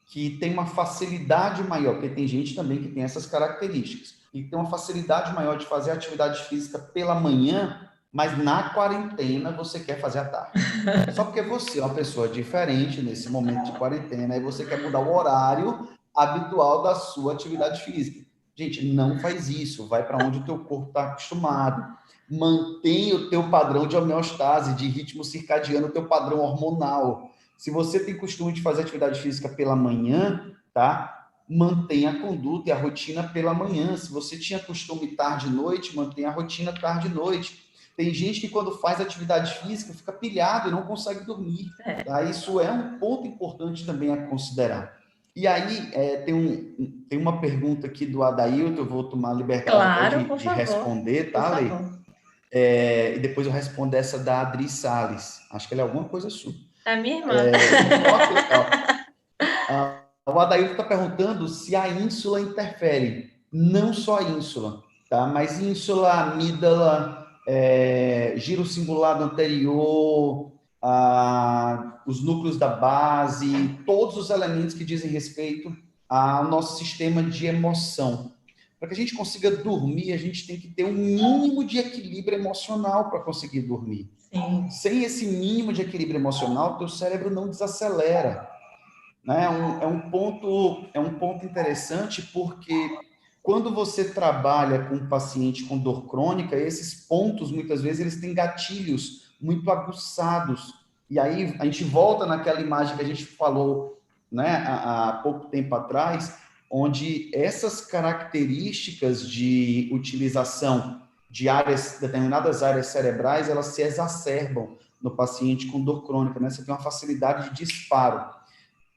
que tem uma facilidade maior, porque tem gente também que tem essas características, e tem uma facilidade maior de fazer atividade física pela manhã, mas na quarentena você quer fazer à tarde. Só porque você é uma pessoa diferente nesse momento de quarentena, e você quer mudar o horário habitual da sua atividade física. Gente, não faz isso. Vai para onde o teu corpo está acostumado. Mantenha o teu padrão de homeostase, de ritmo circadiano, o teu padrão hormonal. Se você tem costume de fazer atividade física pela manhã, tá? Mantenha a conduta e a rotina pela manhã. Se você tinha costume tarde e noite, mantenha a rotina tarde e noite. Tem gente que quando faz atividade física fica pilhado e não consegue dormir. Tá? Isso é um ponto importante também a considerar. E aí, tem uma pergunta aqui do Adailton, eu vou tomar a liberdade de responder, tá, Lei? E depois eu respondo essa da Adri Salles. Acho que ela é alguma coisa sua. A minha irmã. O Adailton está perguntando se a ínsula interfere. Não só a ínsula, tá? Mas ínsula, amígdala, giro cingulado anterior, os núcleos da base, todos os elementos que dizem respeito ao nosso sistema de emoção. Para que a gente consiga dormir, a gente tem que ter um mínimo de equilíbrio emocional para conseguir dormir. Sim. Sem esse mínimo de equilíbrio emocional, teu cérebro não desacelera. Né? É um ponto interessante, porque quando você trabalha com um paciente com dor crônica, esses pontos, muitas vezes, eles têm gatilhos muito aguçados. E aí a gente volta naquela imagem que a gente falou, né, há pouco tempo atrás, onde essas características de utilização de determinadas áreas cerebrais, elas se exacerbam no paciente com dor crônica, né? Você tem uma facilidade de disparo.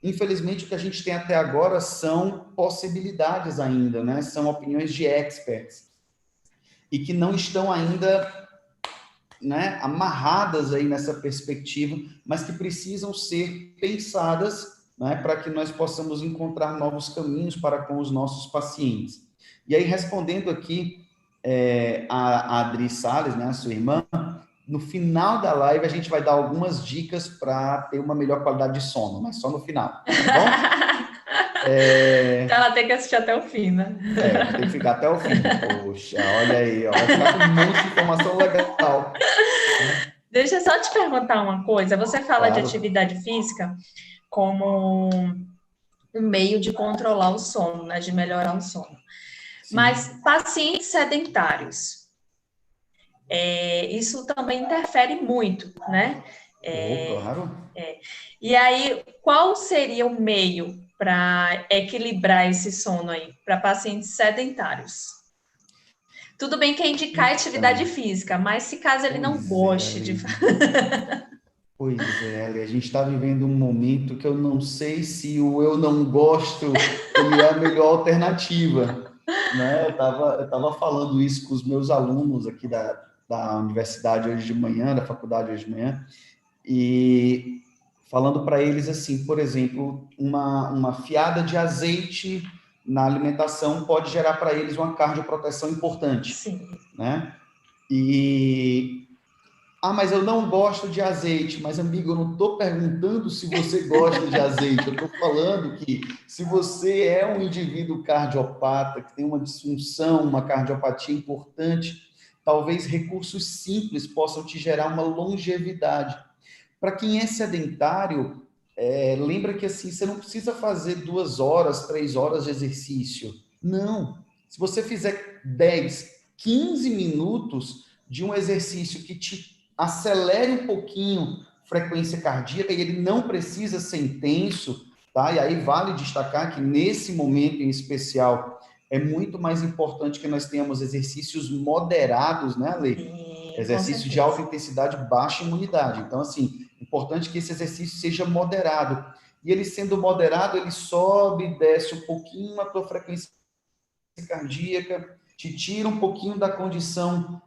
Infelizmente, o que a gente tem até agora são possibilidades ainda, né? São opiniões de experts e que não estão ainda, né, amarradas aí nessa perspectiva, mas que precisam ser pensadas, né, para que nós possamos encontrar novos caminhos para com os nossos pacientes. E aí, respondendo aqui a Adri Salles, né, a sua irmã, no final da live a gente vai dar algumas dicas para ter uma melhor qualidade de sono, mas só no final, tá bom? Então ela tem que assistir até o fim, né? Tem que ficar até o fim. Poxa, olha aí, ó, vai ficar com um monte de informação legal. Deixa eu só te perguntar uma coisa. Você fala de Claro. atividade física como um meio de controlar o sono, né? De melhorar o sono. Sim. Mas pacientes sedentários, isso também interfere muito, né? Claro. E aí, qual seria o meio para equilibrar esse sono aí para pacientes sedentários? Tudo bem que é indicar atividade física, mas se caso ele não goste de Pois é, a gente está vivendo um momento que eu não sei se o eu não gosto ele é a melhor alternativa, né? Eu tava falando isso com os meus alunos aqui da universidade hoje de manhã, da faculdade hoje de manhã, e falando para eles assim, por exemplo, uma fiada de azeite na alimentação pode gerar para eles uma cardioproteção importante. Sim. Né? Mas eu não gosto de azeite. Mas, amigo, eu não estou perguntando se você gosta de azeite. Eu estou falando que se você é um indivíduo cardiopata, que tem uma disfunção, uma cardiopatia importante, talvez recursos simples possam te gerar uma longevidade. Para quem é sedentário, lembra que assim, você não precisa fazer 2 horas, 3 horas de exercício. Não. Se você fizer 10, 15 minutos de um exercício que te acelere um pouquinho a frequência cardíaca, e ele não precisa ser intenso, tá? E aí vale destacar que nesse momento em especial é muito mais importante que nós tenhamos exercícios moderados, né, Lê? Exercício de alta intensidade, baixa imunidade. Então, assim, importante que esse exercício seja moderado. E ele sendo moderado, ele sobe e desce um pouquinho a tua frequência cardíaca, te tira um pouquinho da condição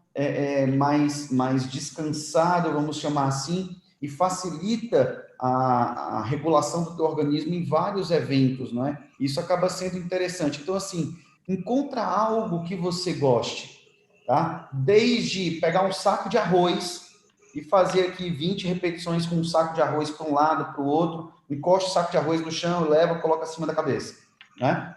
mais descansada, vamos chamar assim, e facilita a regulação do teu organismo em vários eventos, não é? Isso acaba sendo interessante. Então, assim, encontra algo que você goste, tá? Desde pegar um saco de arroz e fazer aqui 20 repetições com um saco de arroz para um lado, para o outro, encosta o saco de arroz no chão, leva, coloca acima da cabeça, né?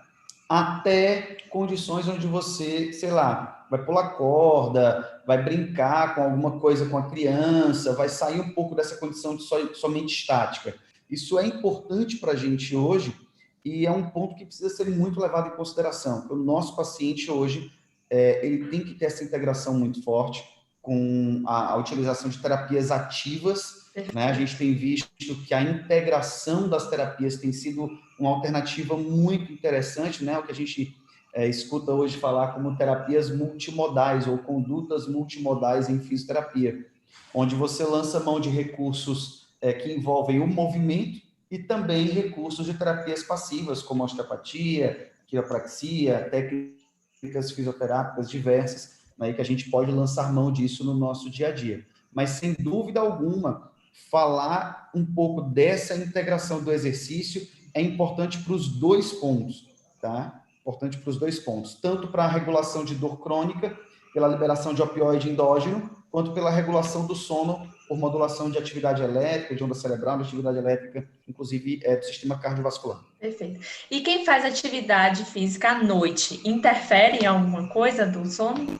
Até condições onde você, sei lá, vai pular corda, vai brincar com alguma coisa com a criança, vai sair um pouco dessa condição de somente estática. Isso é importante para a gente hoje e é um ponto que precisa ser muito levado em consideração, porque o nosso paciente hoje, ele tem que ter essa integração muito forte com a utilização de terapias ativas, né? A gente tem visto que a integração das terapias tem sido uma alternativa muito interessante, né? O que a gente escuta hoje falar como terapias multimodais ou condutas multimodais em fisioterapia, onde você lança mão de recursos que envolvem o movimento e também recursos de terapias passivas, como osteopatia, quiropraxia, técnicas fisioterápicas diversas, né, que a gente pode lançar mão disso no nosso dia a dia. Mas, sem dúvida alguma, falar um pouco dessa integração do exercício é importante para os dois pontos, tá? Importante para os dois pontos, tanto para a regulação de dor crônica, pela liberação de opioide endógeno, quanto pela regulação do sono por modulação de atividade elétrica, de onda cerebral, de atividade elétrica, inclusive do sistema cardiovascular. Perfeito. E quem faz atividade física à noite, interfere em alguma coisa do sono?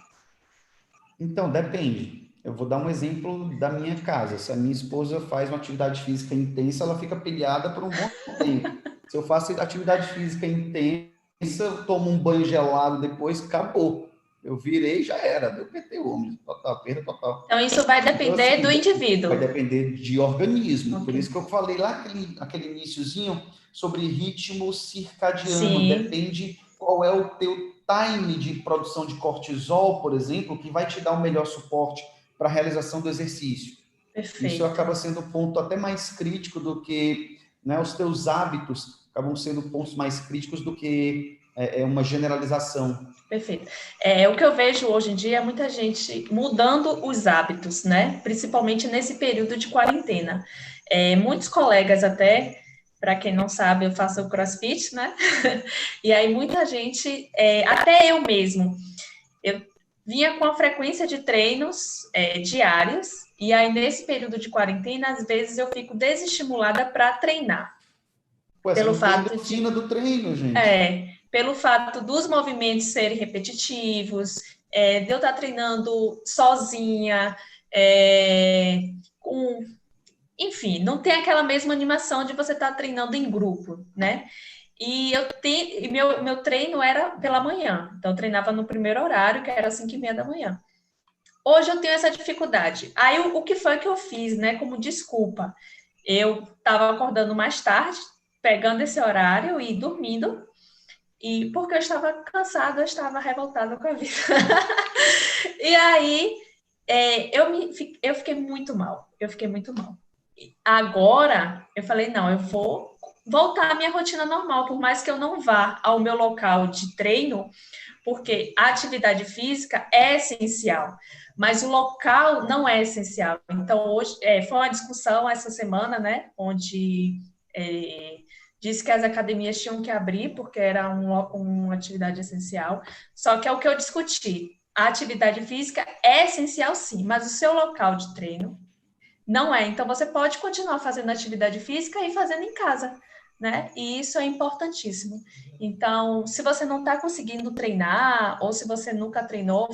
Então, depende. Eu vou dar um exemplo da minha casa. Se a minha esposa faz uma atividade física intensa, ela fica pilhada por um bom tempo. Se eu faço atividade física intensa, eu tomo um banho gelado depois, acabou. Eu virei, já era. Deu PT, homem. Total, perda total. Então, isso vai Então, depender assim, do vai indivíduo. depender de organismo. Ok. Por isso que eu falei lá aquele iniciozinho sobre ritmo circadiano. Sim, Depende qual é o teu time de produção de cortisol, por exemplo, que vai te dar o melhor suporte para a realização do exercício. Isso perfeito. acaba sendo um ponto até mais crítico do que, né, os teus hábitos acabam sendo pontos mais críticos do que uma generalização. Perfeito. O que eu vejo hoje em dia é muita gente mudando os hábitos, né? Principalmente nesse período de quarentena. Muitos colegas até, para quem não sabe, eu faço o CrossFit, né? E aí muita gente, até eu mesmo, eu vinha com a frequência de treinos diários, e aí nesse período de quarentena, às vezes eu fico desestimulada para treinar, Pô, você pelo não tem fato endorfina de do treino, gente. pelo fato dos movimentos serem repetitivos, de eu estar treinando sozinha, com, enfim, não tem aquela mesma animação de você estar treinando em grupo, né? E meu treino era pela manhã, então eu treinava no primeiro horário, que era 5:30 da manhã. Hoje eu tenho essa dificuldade. Aí o que foi que eu fiz, né? Como desculpa, eu estava acordando mais tarde, pegando esse horário e dormindo. E porque eu estava cansada, eu estava revoltada com a vida. E aí eu fiquei muito mal. Eu fiquei muito mal. Agora eu falei, não, eu vou voltar à minha rotina normal, por mais que eu não vá ao meu local de treino, porque a atividade física é essencial, mas o local não é essencial. Então, hoje foi uma discussão essa semana, né, onde disse que as academias tinham que abrir, porque era uma atividade essencial, só que é o que eu discuti. A atividade física é essencial, sim, mas o seu local de treino não é. Então, você pode continuar fazendo atividade física e fazendo em casa, né? E isso é importantíssimo. Então, se você não está conseguindo treinar, ou se você nunca treinou,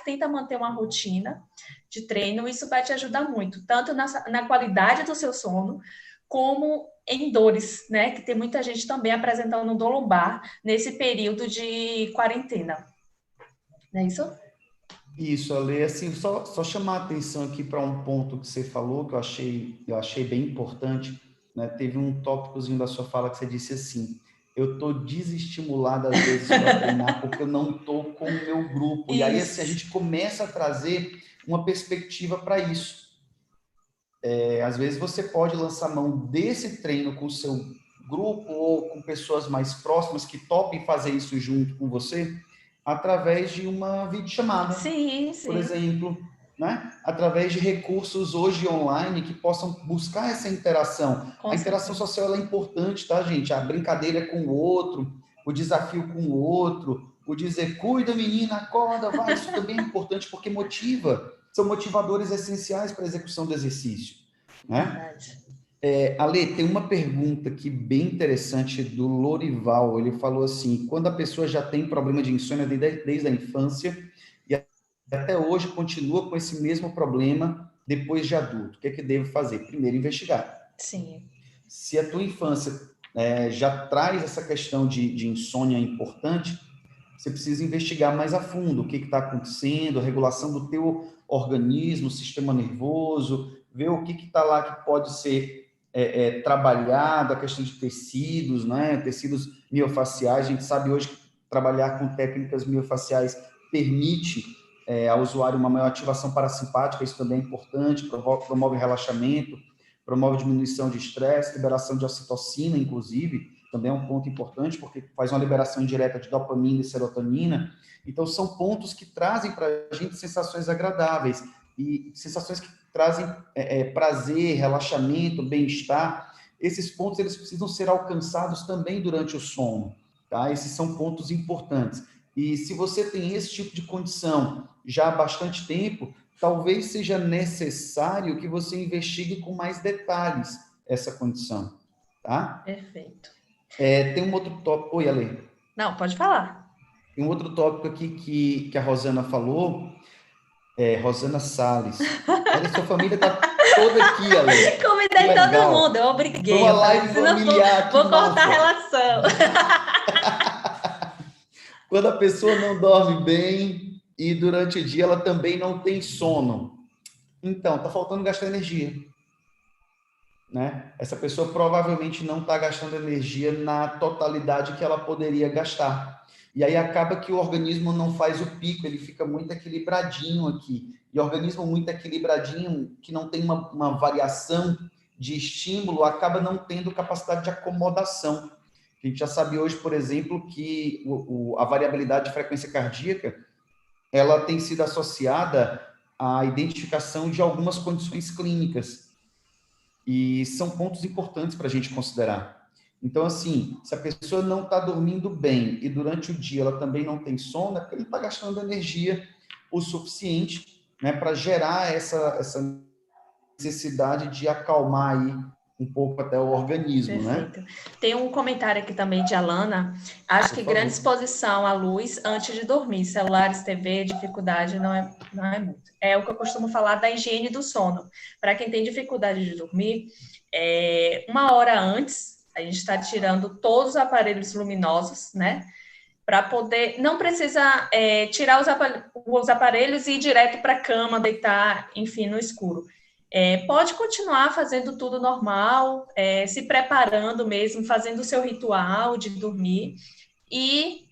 tenta manter uma rotina de treino, isso vai te ajudar muito, tanto na qualidade do seu sono, como em dores, né? Que tem muita gente também apresentando dor lombar nesse período de quarentena. Não é isso? Isso, Ale, assim, só chamar a atenção aqui para um ponto que você falou, que eu achei bem importante, né? Teve um tópicozinho da sua fala que você disse assim, eu estou desestimulado às vezes para treinar porque eu não estou com o meu grupo. E aí, assim, a Isso. gente começa a trazer uma perspectiva para isso. Às vezes você pode lançar mão desse treino com o seu grupo ou com pessoas mais próximas que topem fazer isso junto com você, através de uma videochamada, Sim, por sim. exemplo, né? Através de recursos hoje online que possam buscar essa interação. A Com interação certeza. social é importante, tá, gente? A brincadeira com o outro, o desafio com o outro, o dizer, cuida, menina, acorda, vai, isso também é importante porque motiva, são motivadores essenciais para a execução do exercício, né? Verdade. Ale, tem uma pergunta aqui bem interessante do Lorival. Ele falou assim: quando a pessoa já tem problema de insônia desde a infância e até hoje continua com esse mesmo problema depois de adulto, o que é que deve fazer? Primeiro, investigar. Sim. Se a tua infância já traz essa questão de insônia importante, você precisa investigar mais a fundo o que está acontecendo, a regulação do teu organismo, sistema nervoso, ver o que está lá que pode ser trabalhado, a questão de tecidos, né? Tecidos miofaciais. A gente sabe hoje que trabalhar com técnicas miofaciais permite ao usuário uma maior ativação parasimpática, isso também é importante, promove relaxamento, promove diminuição de estresse, liberação de ocitocina, inclusive, também é um ponto importante, porque faz uma liberação indireta de dopamina e serotonina. Então, são pontos que trazem para a gente sensações agradáveis e sensações que trazem prazer, relaxamento, bem-estar. esses pontos eles precisam ser alcançados também durante o sono, tá? Esses são pontos importantes. E se você tem esse tipo de condição já há bastante tempo, talvez seja necessário que você investigue com mais detalhes essa condição, tá? Perfeito. Tem um outro tópico... Oi, Ale. Não, pode falar. Tem um outro tópico aqui que a Rosana falou, Rosana Salles. Olha, sua família está toda aqui, Ale. Convidei todo mundo, eu Foi obriguei. uma Eu falei, live senão familiar, que vou cortar a massa. relação. Quando a pessoa não dorme bem e durante o dia ela também não tem sono, então está faltando gastar energia, né? Essa pessoa provavelmente não está gastando energia na totalidade que ela poderia gastar. E aí acaba que o organismo não faz o pico, ele fica muito equilibradinho aqui. E organismo muito equilibradinho, que não tem uma variação de estímulo, acaba não tendo capacidade de acomodação. A gente já sabe hoje, por exemplo, que a variabilidade de frequência cardíaca, ela tem sido associada à identificação de algumas condições clínicas. E são pontos importantes para a gente considerar. Então, assim, se a pessoa não está dormindo bem e durante o dia ela também não tem sono, é porque ele está gastando energia o suficiente, né, para gerar essa necessidade de acalmar aí um pouco até o organismo, né? Perfeito. Tem um comentário aqui também de Alana. Acho Por que favor. grande exposição à luz antes de dormir. Celulares, TV, dificuldade não é muito. É o que eu costumo falar da higiene do sono. Para quem tem dificuldade de dormir, 1 hora antes, a gente está tirando todos os aparelhos luminosos, né? Para poder. Não precisa tirar os aparelhos e ir direto para a cama, deitar, enfim, no escuro. Pode continuar fazendo tudo normal, se preparando mesmo, fazendo o seu ritual de dormir e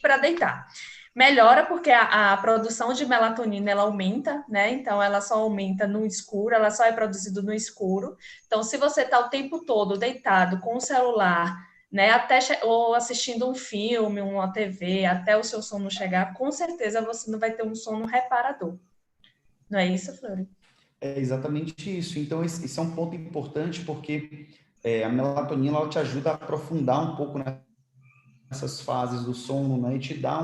para deitar. Melhora porque a produção de melatonina ela aumenta, né? Então ela só aumenta no escuro, ela só é produzida no escuro. Então, se você está o tempo todo deitado com o celular, né, ou assistindo um filme, uma TV, até o seu sono chegar, com certeza você não vai ter um sono reparador. Não é isso, Flori? É exatamente isso. Então, esse é um ponto importante porque a melatonina ela te ajuda a aprofundar um pouco nessas fases do sono, né? E te dá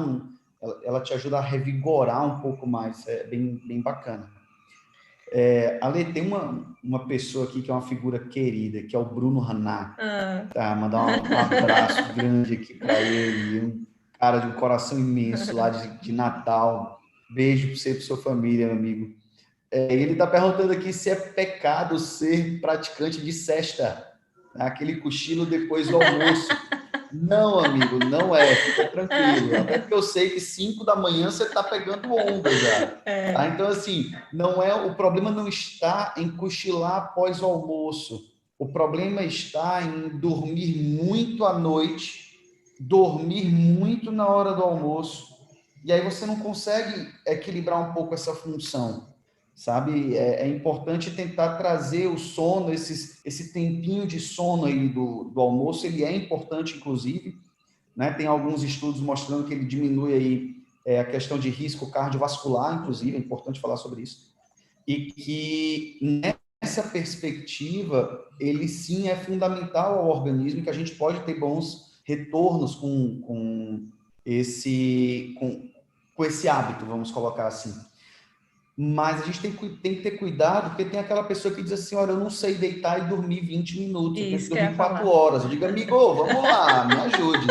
ela te ajuda a revigorar um pouco mais. É bem, bem bacana. Ale, tem uma pessoa aqui que é uma figura querida, que é o Bruno Haná. Tá, mandar um abraço grande aqui para ele, um cara de um coração imenso lá de Natal. Beijo para você e para sua família, meu amigo. Ele está perguntando aqui se é pecado ser praticante de sesta, né? Aquele cochilo depois do almoço. Não, amigo, não é, fica tranquilo. Até porque eu sei que 5 da manhã você está pegando onda já. Tá? Então, assim, o problema não está em cochilar após o almoço. O problema está em dormir muito à noite, dormir muito na hora do almoço, e aí você não consegue equilibrar um pouco essa função, sabe? É importante tentar trazer o sono, esse tempinho de sono aí do almoço, ele é importante, inclusive, né? Tem alguns estudos mostrando que ele diminui aí a questão de risco cardiovascular, inclusive, é importante falar sobre isso, e que nessa perspectiva, ele sim é fundamental ao organismo, que a gente pode ter bons retornos com esse hábito, vamos colocar assim. Mas a gente tem que ter cuidado, porque tem aquela pessoa que diz assim, olha, eu não sei deitar e dormir 20 minutos, eu tenho que dormir 4 horas. Eu digo, amigo, vamos lá, me ajude.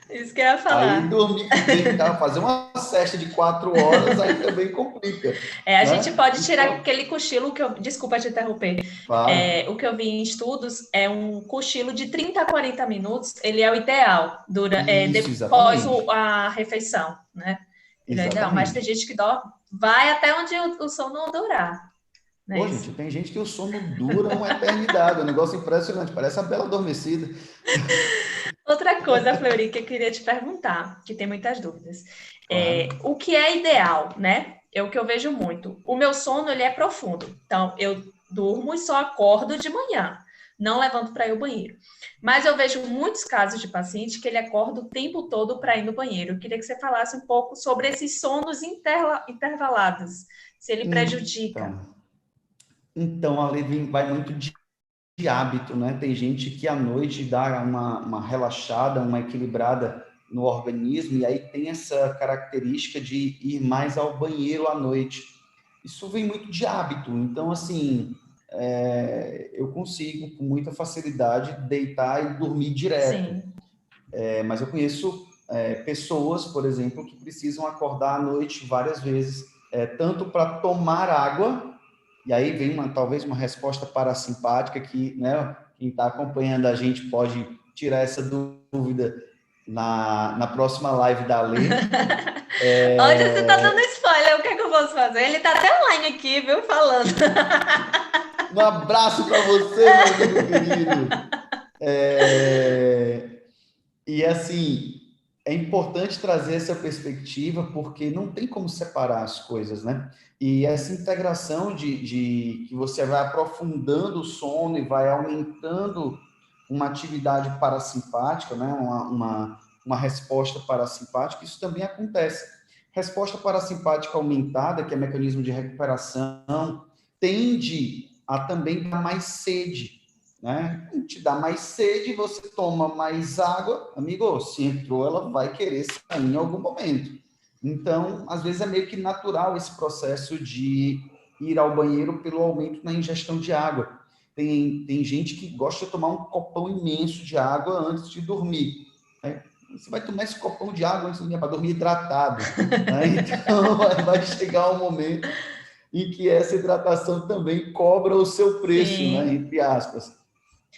Isso que eu ia falar. Aí deitar, fazer uma sesta de 4 horas, aí também complica. A gente pode tirar aquele cochilo desculpa te interromper. Claro. O que eu vi em estudos é um cochilo de 30 a 40 minutos, ele é o ideal, depois a refeição, né? Ele é ideal, mas tem gente que dorme, vai até onde o sono durar. Né? Pô, gente, tem gente que o sono dura uma eternidade, é um negócio impressionante, parece a Bela Adormecida. Outra coisa, Fleury, que eu queria te perguntar, que tem muitas dúvidas. Claro. O que é ideal, né? É o que eu vejo muito. O meu sono, ele é profundo. Então, eu durmo e só acordo de manhã. Não levanto para ir ao banheiro. Mas eu vejo muitos casos de paciente que ele acorda o tempo todo para ir no banheiro. Eu queria que você falasse um pouco sobre esses sonos intervalados. Se ele prejudica. Então, a lei vai muito de hábito, né? Tem gente que à noite dá uma relaxada, uma equilibrada no organismo, e aí tem essa característica de ir mais ao banheiro à noite. Isso vem muito de hábito. Então, assim, eu consigo com muita facilidade deitar e dormir direto. Sim. Mas eu conheço pessoas, por exemplo, que precisam acordar à noite várias vezes, tanto para tomar água, e aí vem talvez uma resposta parasimpática que, né, quem está acompanhando a gente pode tirar essa dúvida na próxima live da Lê. Hoje você tá dando spoiler, o que é que eu posso fazer? Ele tá até online aqui, viu, falando. Um abraço para você, meu amigo querido. E assim, é importante trazer essa perspectiva porque não tem como separar as coisas, né? E essa integração de que você vai aprofundando o sono e vai aumentando uma atividade parasimpática, né? Uma resposta parasimpática, isso também acontece. Resposta parasimpática aumentada, que é mecanismo de recuperação, tende a também dar mais sede, né? Te dá mais sede, você toma mais água, amigo, se entrou, ela vai querer sair em algum momento. Então, às vezes é meio que natural esse processo de ir ao banheiro pelo aumento na ingestão de água. Tem gente que gosta de tomar um copão imenso de água antes de dormir. Né? Você vai tomar esse copão de água antes de dormir para dormir hidratado. Né? Então, vai chegar um momento em que essa hidratação também cobra o seu preço, né? Sim. Entre aspas.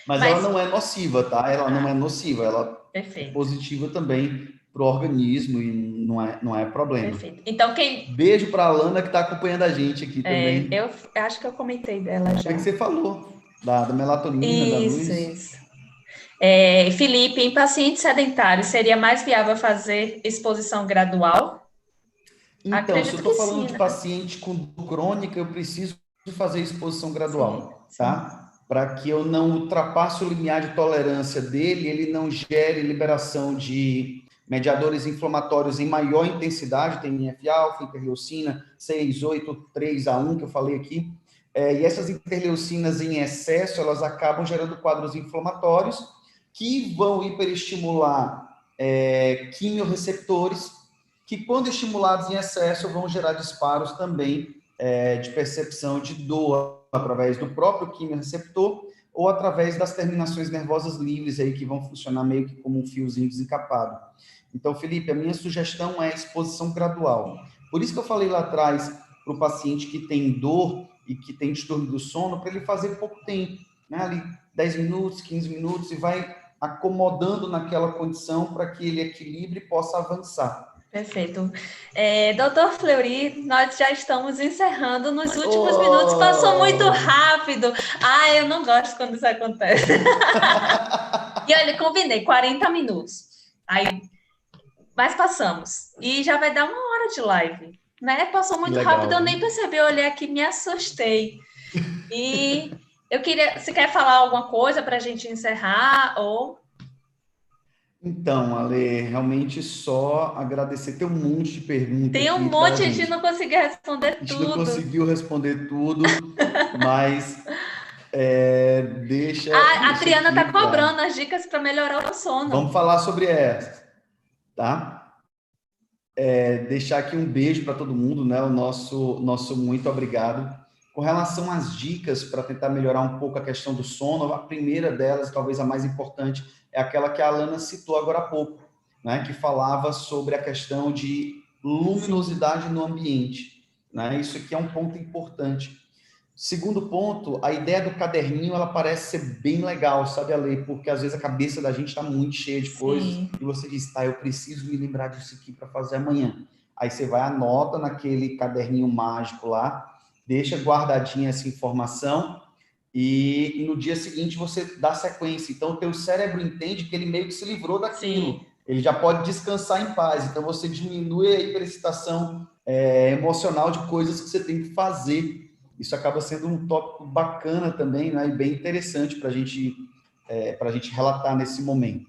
Mas ela Mas, não é nociva, tá? Ela não é nociva, ela é perfeito, positiva também para o organismo e não é problema. perfeito. Então, quem. Beijo para a Alana que está acompanhando a gente aqui também. Eu acho que eu comentei dela Foi que já. você falou da melatonina, da Isso, luz. isso. Felipe, em pacientes sedentários, seria mais viável fazer exposição gradual? Então, se eu Acredito estou que falando sim, de né? paciente com dor crônica, eu preciso fazer exposição Sim, gradual, sim. tá? Para que eu não ultrapasse o limiar de tolerância dele, ele não gere liberação de mediadores inflamatórios em maior intensidade, tem INF-alfa, interleucina 6, 8, 3A1, que eu falei aqui. E essas interleucinas em excesso, elas acabam gerando quadros inflamatórios que vão hiperestimular quimiorreceptores que, quando estimulados em excesso, vão gerar disparos também de percepção de dor através do próprio quimiorreceptor ou através das terminações nervosas livres aí que vão funcionar meio que como um fiozinho desencapado. Então, Felipe, a minha sugestão é exposição gradual. Por isso que eu falei lá atrás para o paciente que tem dor e que tem distúrbio do sono, para ele fazer pouco tempo, né? Ali 10 minutos, 15 minutos, e vai acomodando naquela condição para que ele equilibre e possa avançar. Perfeito. Doutor Fleury, nós já estamos encerrando nos últimos minutos. Passou muito Oh! rápido. Eu não gosto quando isso acontece. E olha, combinei 40 minutos. Mas passamos. E já vai dar 1 hora de live. Né? Passou Que muito rápido, eu legal. nem percebi. Eu olhei aqui e me assustei. E eu queria. Você quer falar alguma coisa para a gente encerrar? Ou. Então, Ale, realmente só agradecer. Tem um monte de pergunta Tem um aqui, tá, monte, a gente não gente? conseguiu A responder gente não tudo. conseguiu responder tudo, mas A deixa Triana tá aqui para. cobrando as dicas para melhorar o Vamos sono. falar sobre essa, tá? Deixar aqui um beijo para todo mundo, né? O nosso muito obrigado. Com relação às dicas para tentar melhorar um pouco a questão do sono, a primeira delas, talvez a mais importante, é aquela que a Alana citou agora há pouco, né? Que falava sobre a questão de Sim, luminosidade no ambiente, né? Isso aqui é um ponto importante. Segundo ponto, a ideia do caderninho, ela parece ser bem legal, sabe, Ale? Porque às vezes a cabeça da gente está muito cheia de coisas sim. e você diz, tá, eu preciso me lembrar disso aqui para fazer amanhã. Aí você vai, anota naquele caderninho mágico lá, deixa guardadinha essa informação e no dia seguinte você dá sequência. Então, o teu cérebro entende que ele meio que se livrou daquilo. Sim, Ele já pode descansar em paz. Então, você diminui a hiperexcitação emocional de coisas que você tem que fazer. Isso acaba sendo um tópico bacana também, né? E bem interessante para a gente relatar nesse momento.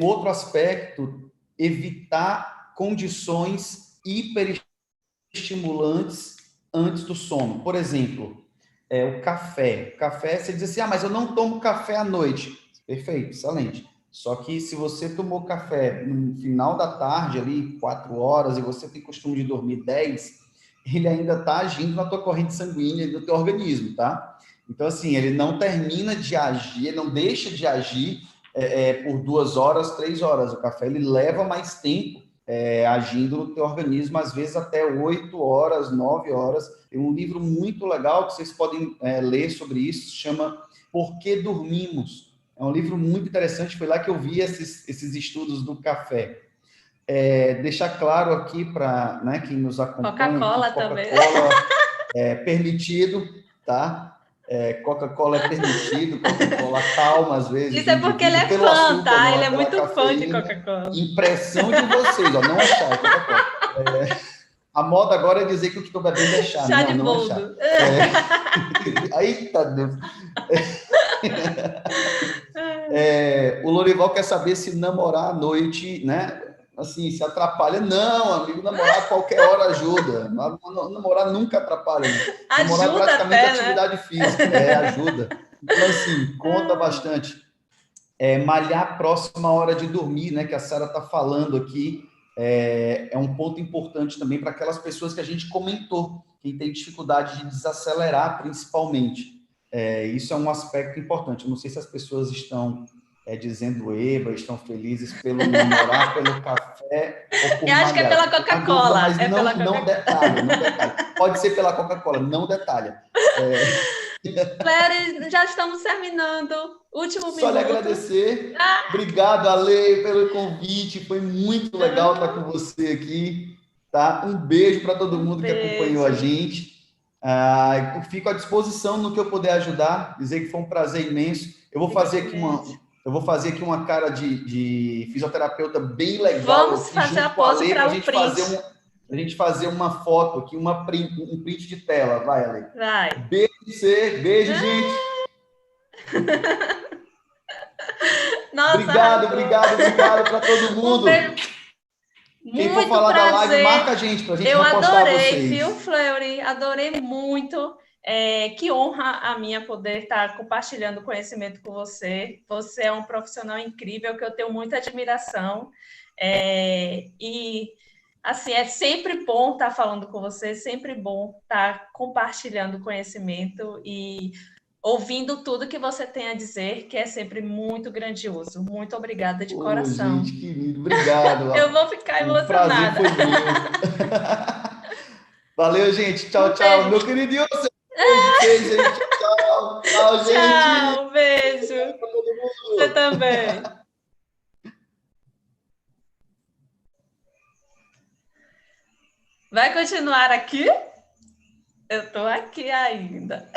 Um outro aspecto, evitar condições hiperestimulantes antes do sono. Por exemplo, o café. O café, você diz assim, mas eu não tomo café à noite. Perfeito, excelente. Só que se você tomou café no final da tarde, ali, 4 horas, e você tem costume de dormir 10, ele ainda está agindo na tua corrente sanguínea e no teu organismo, tá? Então, assim, ele não termina de agir, ele não deixa de agir por 2 horas, 3 horas. O café, ele leva mais tempo agindo no teu organismo, às vezes até 8 horas, 9 horas. Tem um livro muito legal que vocês podem ler sobre isso, chama Por que Dormimos? É um livro muito interessante, foi lá que eu vi esses estudos do café. Deixar claro aqui para, né, quem nos acompanha, Coca-Cola que também. Coca-Cola é permitido, tá? Coca-Cola é permitido, Coca-Cola calma às vezes Isso o é porque ele indivíduo é pelo fã, açúcar, tá? não Ele é é pela muito fã de cafeína. Coca-Cola. Impressão de vocês, ó, não é chá, é Coca-Cola. A moda agora é dizer que o que estou bebendo é chá. Chá Não, de não é chá. boldo. Eita Deus. O Lorival quer saber se namorar à noite, né? Assim, se atrapalha. Não, amigo, namorar a qualquer hora ajuda. Namorar nunca atrapalha, não. Namorar é Ajuda praticamente até, né? atividade física, ajuda. Então, assim, conta bastante. Malhar próxima à hora de dormir, né? Que a Sara está falando aqui. É um ponto importante também para aquelas pessoas que a gente comentou, quem tem dificuldade de desacelerar, principalmente. Isso é um aspecto importante. Eu não sei se as pessoas estão dizendo eba, estão felizes pelo namorar, pelo café ou por Eu acho que é malhar. Eu pela fico na dúvida, Coca-Cola. mas É pela não Coca-Cola. detalha, não detalha. Pode ser pela Coca-Cola, não detalha. Claire, já estamos terminando. Último Só lhe minuto. agradecer. Obrigado, Ale, pelo convite. Foi muito legal estar com você aqui. Tá? Um beijo para todo mundo que acompanhou a Beijo. gente. Fico à disposição no que eu puder ajudar. Dizer que foi um prazer imenso. Eu vou fazer aqui uma cara de fisioterapeuta bem legal Vamos aqui fazer a junto com a pose Ale para para o print. a gente fazer uma foto aqui, um print de tela. Vai, Ale. Vai. Beijo, você. Beijo, gente. Nossa, Obrigado para todo um mundo. beijo. Quem for Muito falar da live, prazer. marca a gente, para a gente Eu repostar adorei, vocês. viu, Fleury? Adorei muito. Que honra a minha poder estar compartilhando conhecimento com você. Você é um profissional incrível que eu tenho muita admiração. E assim, é sempre bom estar falando com você, sempre bom estar compartilhando conhecimento e ouvindo tudo que você tem a dizer, que é sempre muito grandioso. Muito obrigada de coração. Gente, querido, obrigado. Eu vou ficar O prazer emocionada. foi meu. Valeu, gente. Tchau, Um tchau. beijo. Meu querido Ilse, beijo aí. Tchau, tchau, gente. Tchau, beijo. Pra todo mundo. Você também. Vai continuar aqui? Eu estou aqui ainda.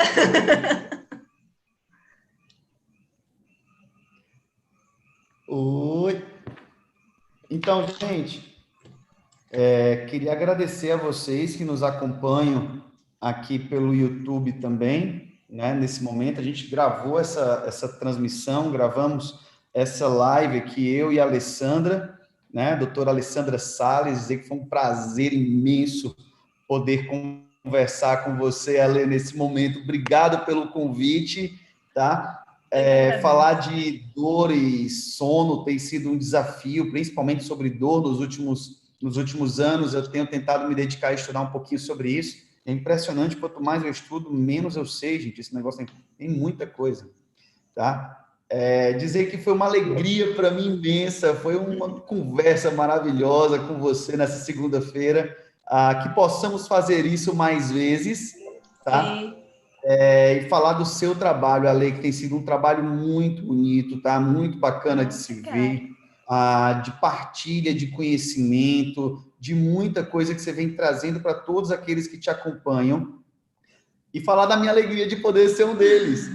Oi. Então, gente, queria agradecer a vocês que nos acompanham aqui pelo YouTube também, né? Nesse momento, a gente gravou essa transmissão, gravamos essa live aqui, eu e a Alessandra, né? A doutora Alessandra Salles, dizer que foi um prazer imenso poder conversar com você, Ale, nesse momento. Obrigado pelo convite, tá? Falar de dor e sono tem sido um desafio, principalmente sobre dor nos últimos anos. Eu tenho tentado me dedicar a estudar um pouquinho sobre isso. É impressionante, quanto mais eu estudo, menos eu sei, gente. Esse negócio tem muita coisa, tá? Dizer que foi uma alegria para mim imensa, foi uma conversa maravilhosa com você nessa segunda-feira, que possamos fazer isso mais vezes, tá? Sim. E falar do seu trabalho, Ale, que tem sido um trabalho muito bonito, tá? Muito bacana de se ver, de partilha de conhecimento, de muita coisa que você vem trazendo para todos aqueles que te acompanham, e falar da minha alegria de poder ser um deles.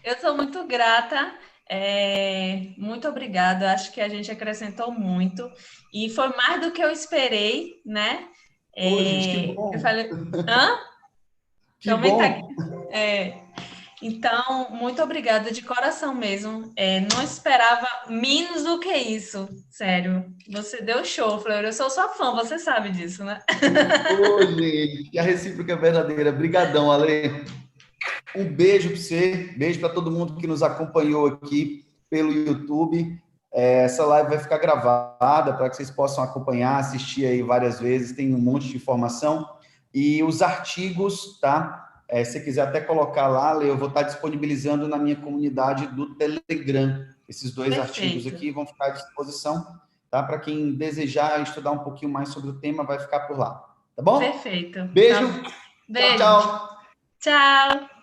Eu sou muito grata. Muito obrigada. Acho que a gente acrescentou muito. E foi mais do que eu esperei, né? Pô, gente, que bom. Eu falei, hã? Que bom. Então, muito obrigada de coração mesmo. Não esperava menos do que isso, sério. Você deu show, Fleur. Eu sou sua fã, você sabe disso, né? Ô, gente, e a recíproca é verdadeira. Brigadão, Ale. Um beijo para você, beijo para todo mundo que nos acompanhou aqui pelo YouTube. Essa live vai ficar gravada para que vocês possam acompanhar, assistir aí várias vezes, tem um monte de informação. E os artigos, tá? Se você quiser até colocar lá, Lê, eu vou estar disponibilizando na minha comunidade do Telegram. Esses dois artigos Perfeito, aqui vão ficar à disposição, tá? Para quem desejar estudar um pouquinho mais sobre o tema, vai ficar por lá. Tá bom? perfeito. Beijo, Tá. tchau, Beijo. tchau. Tchau.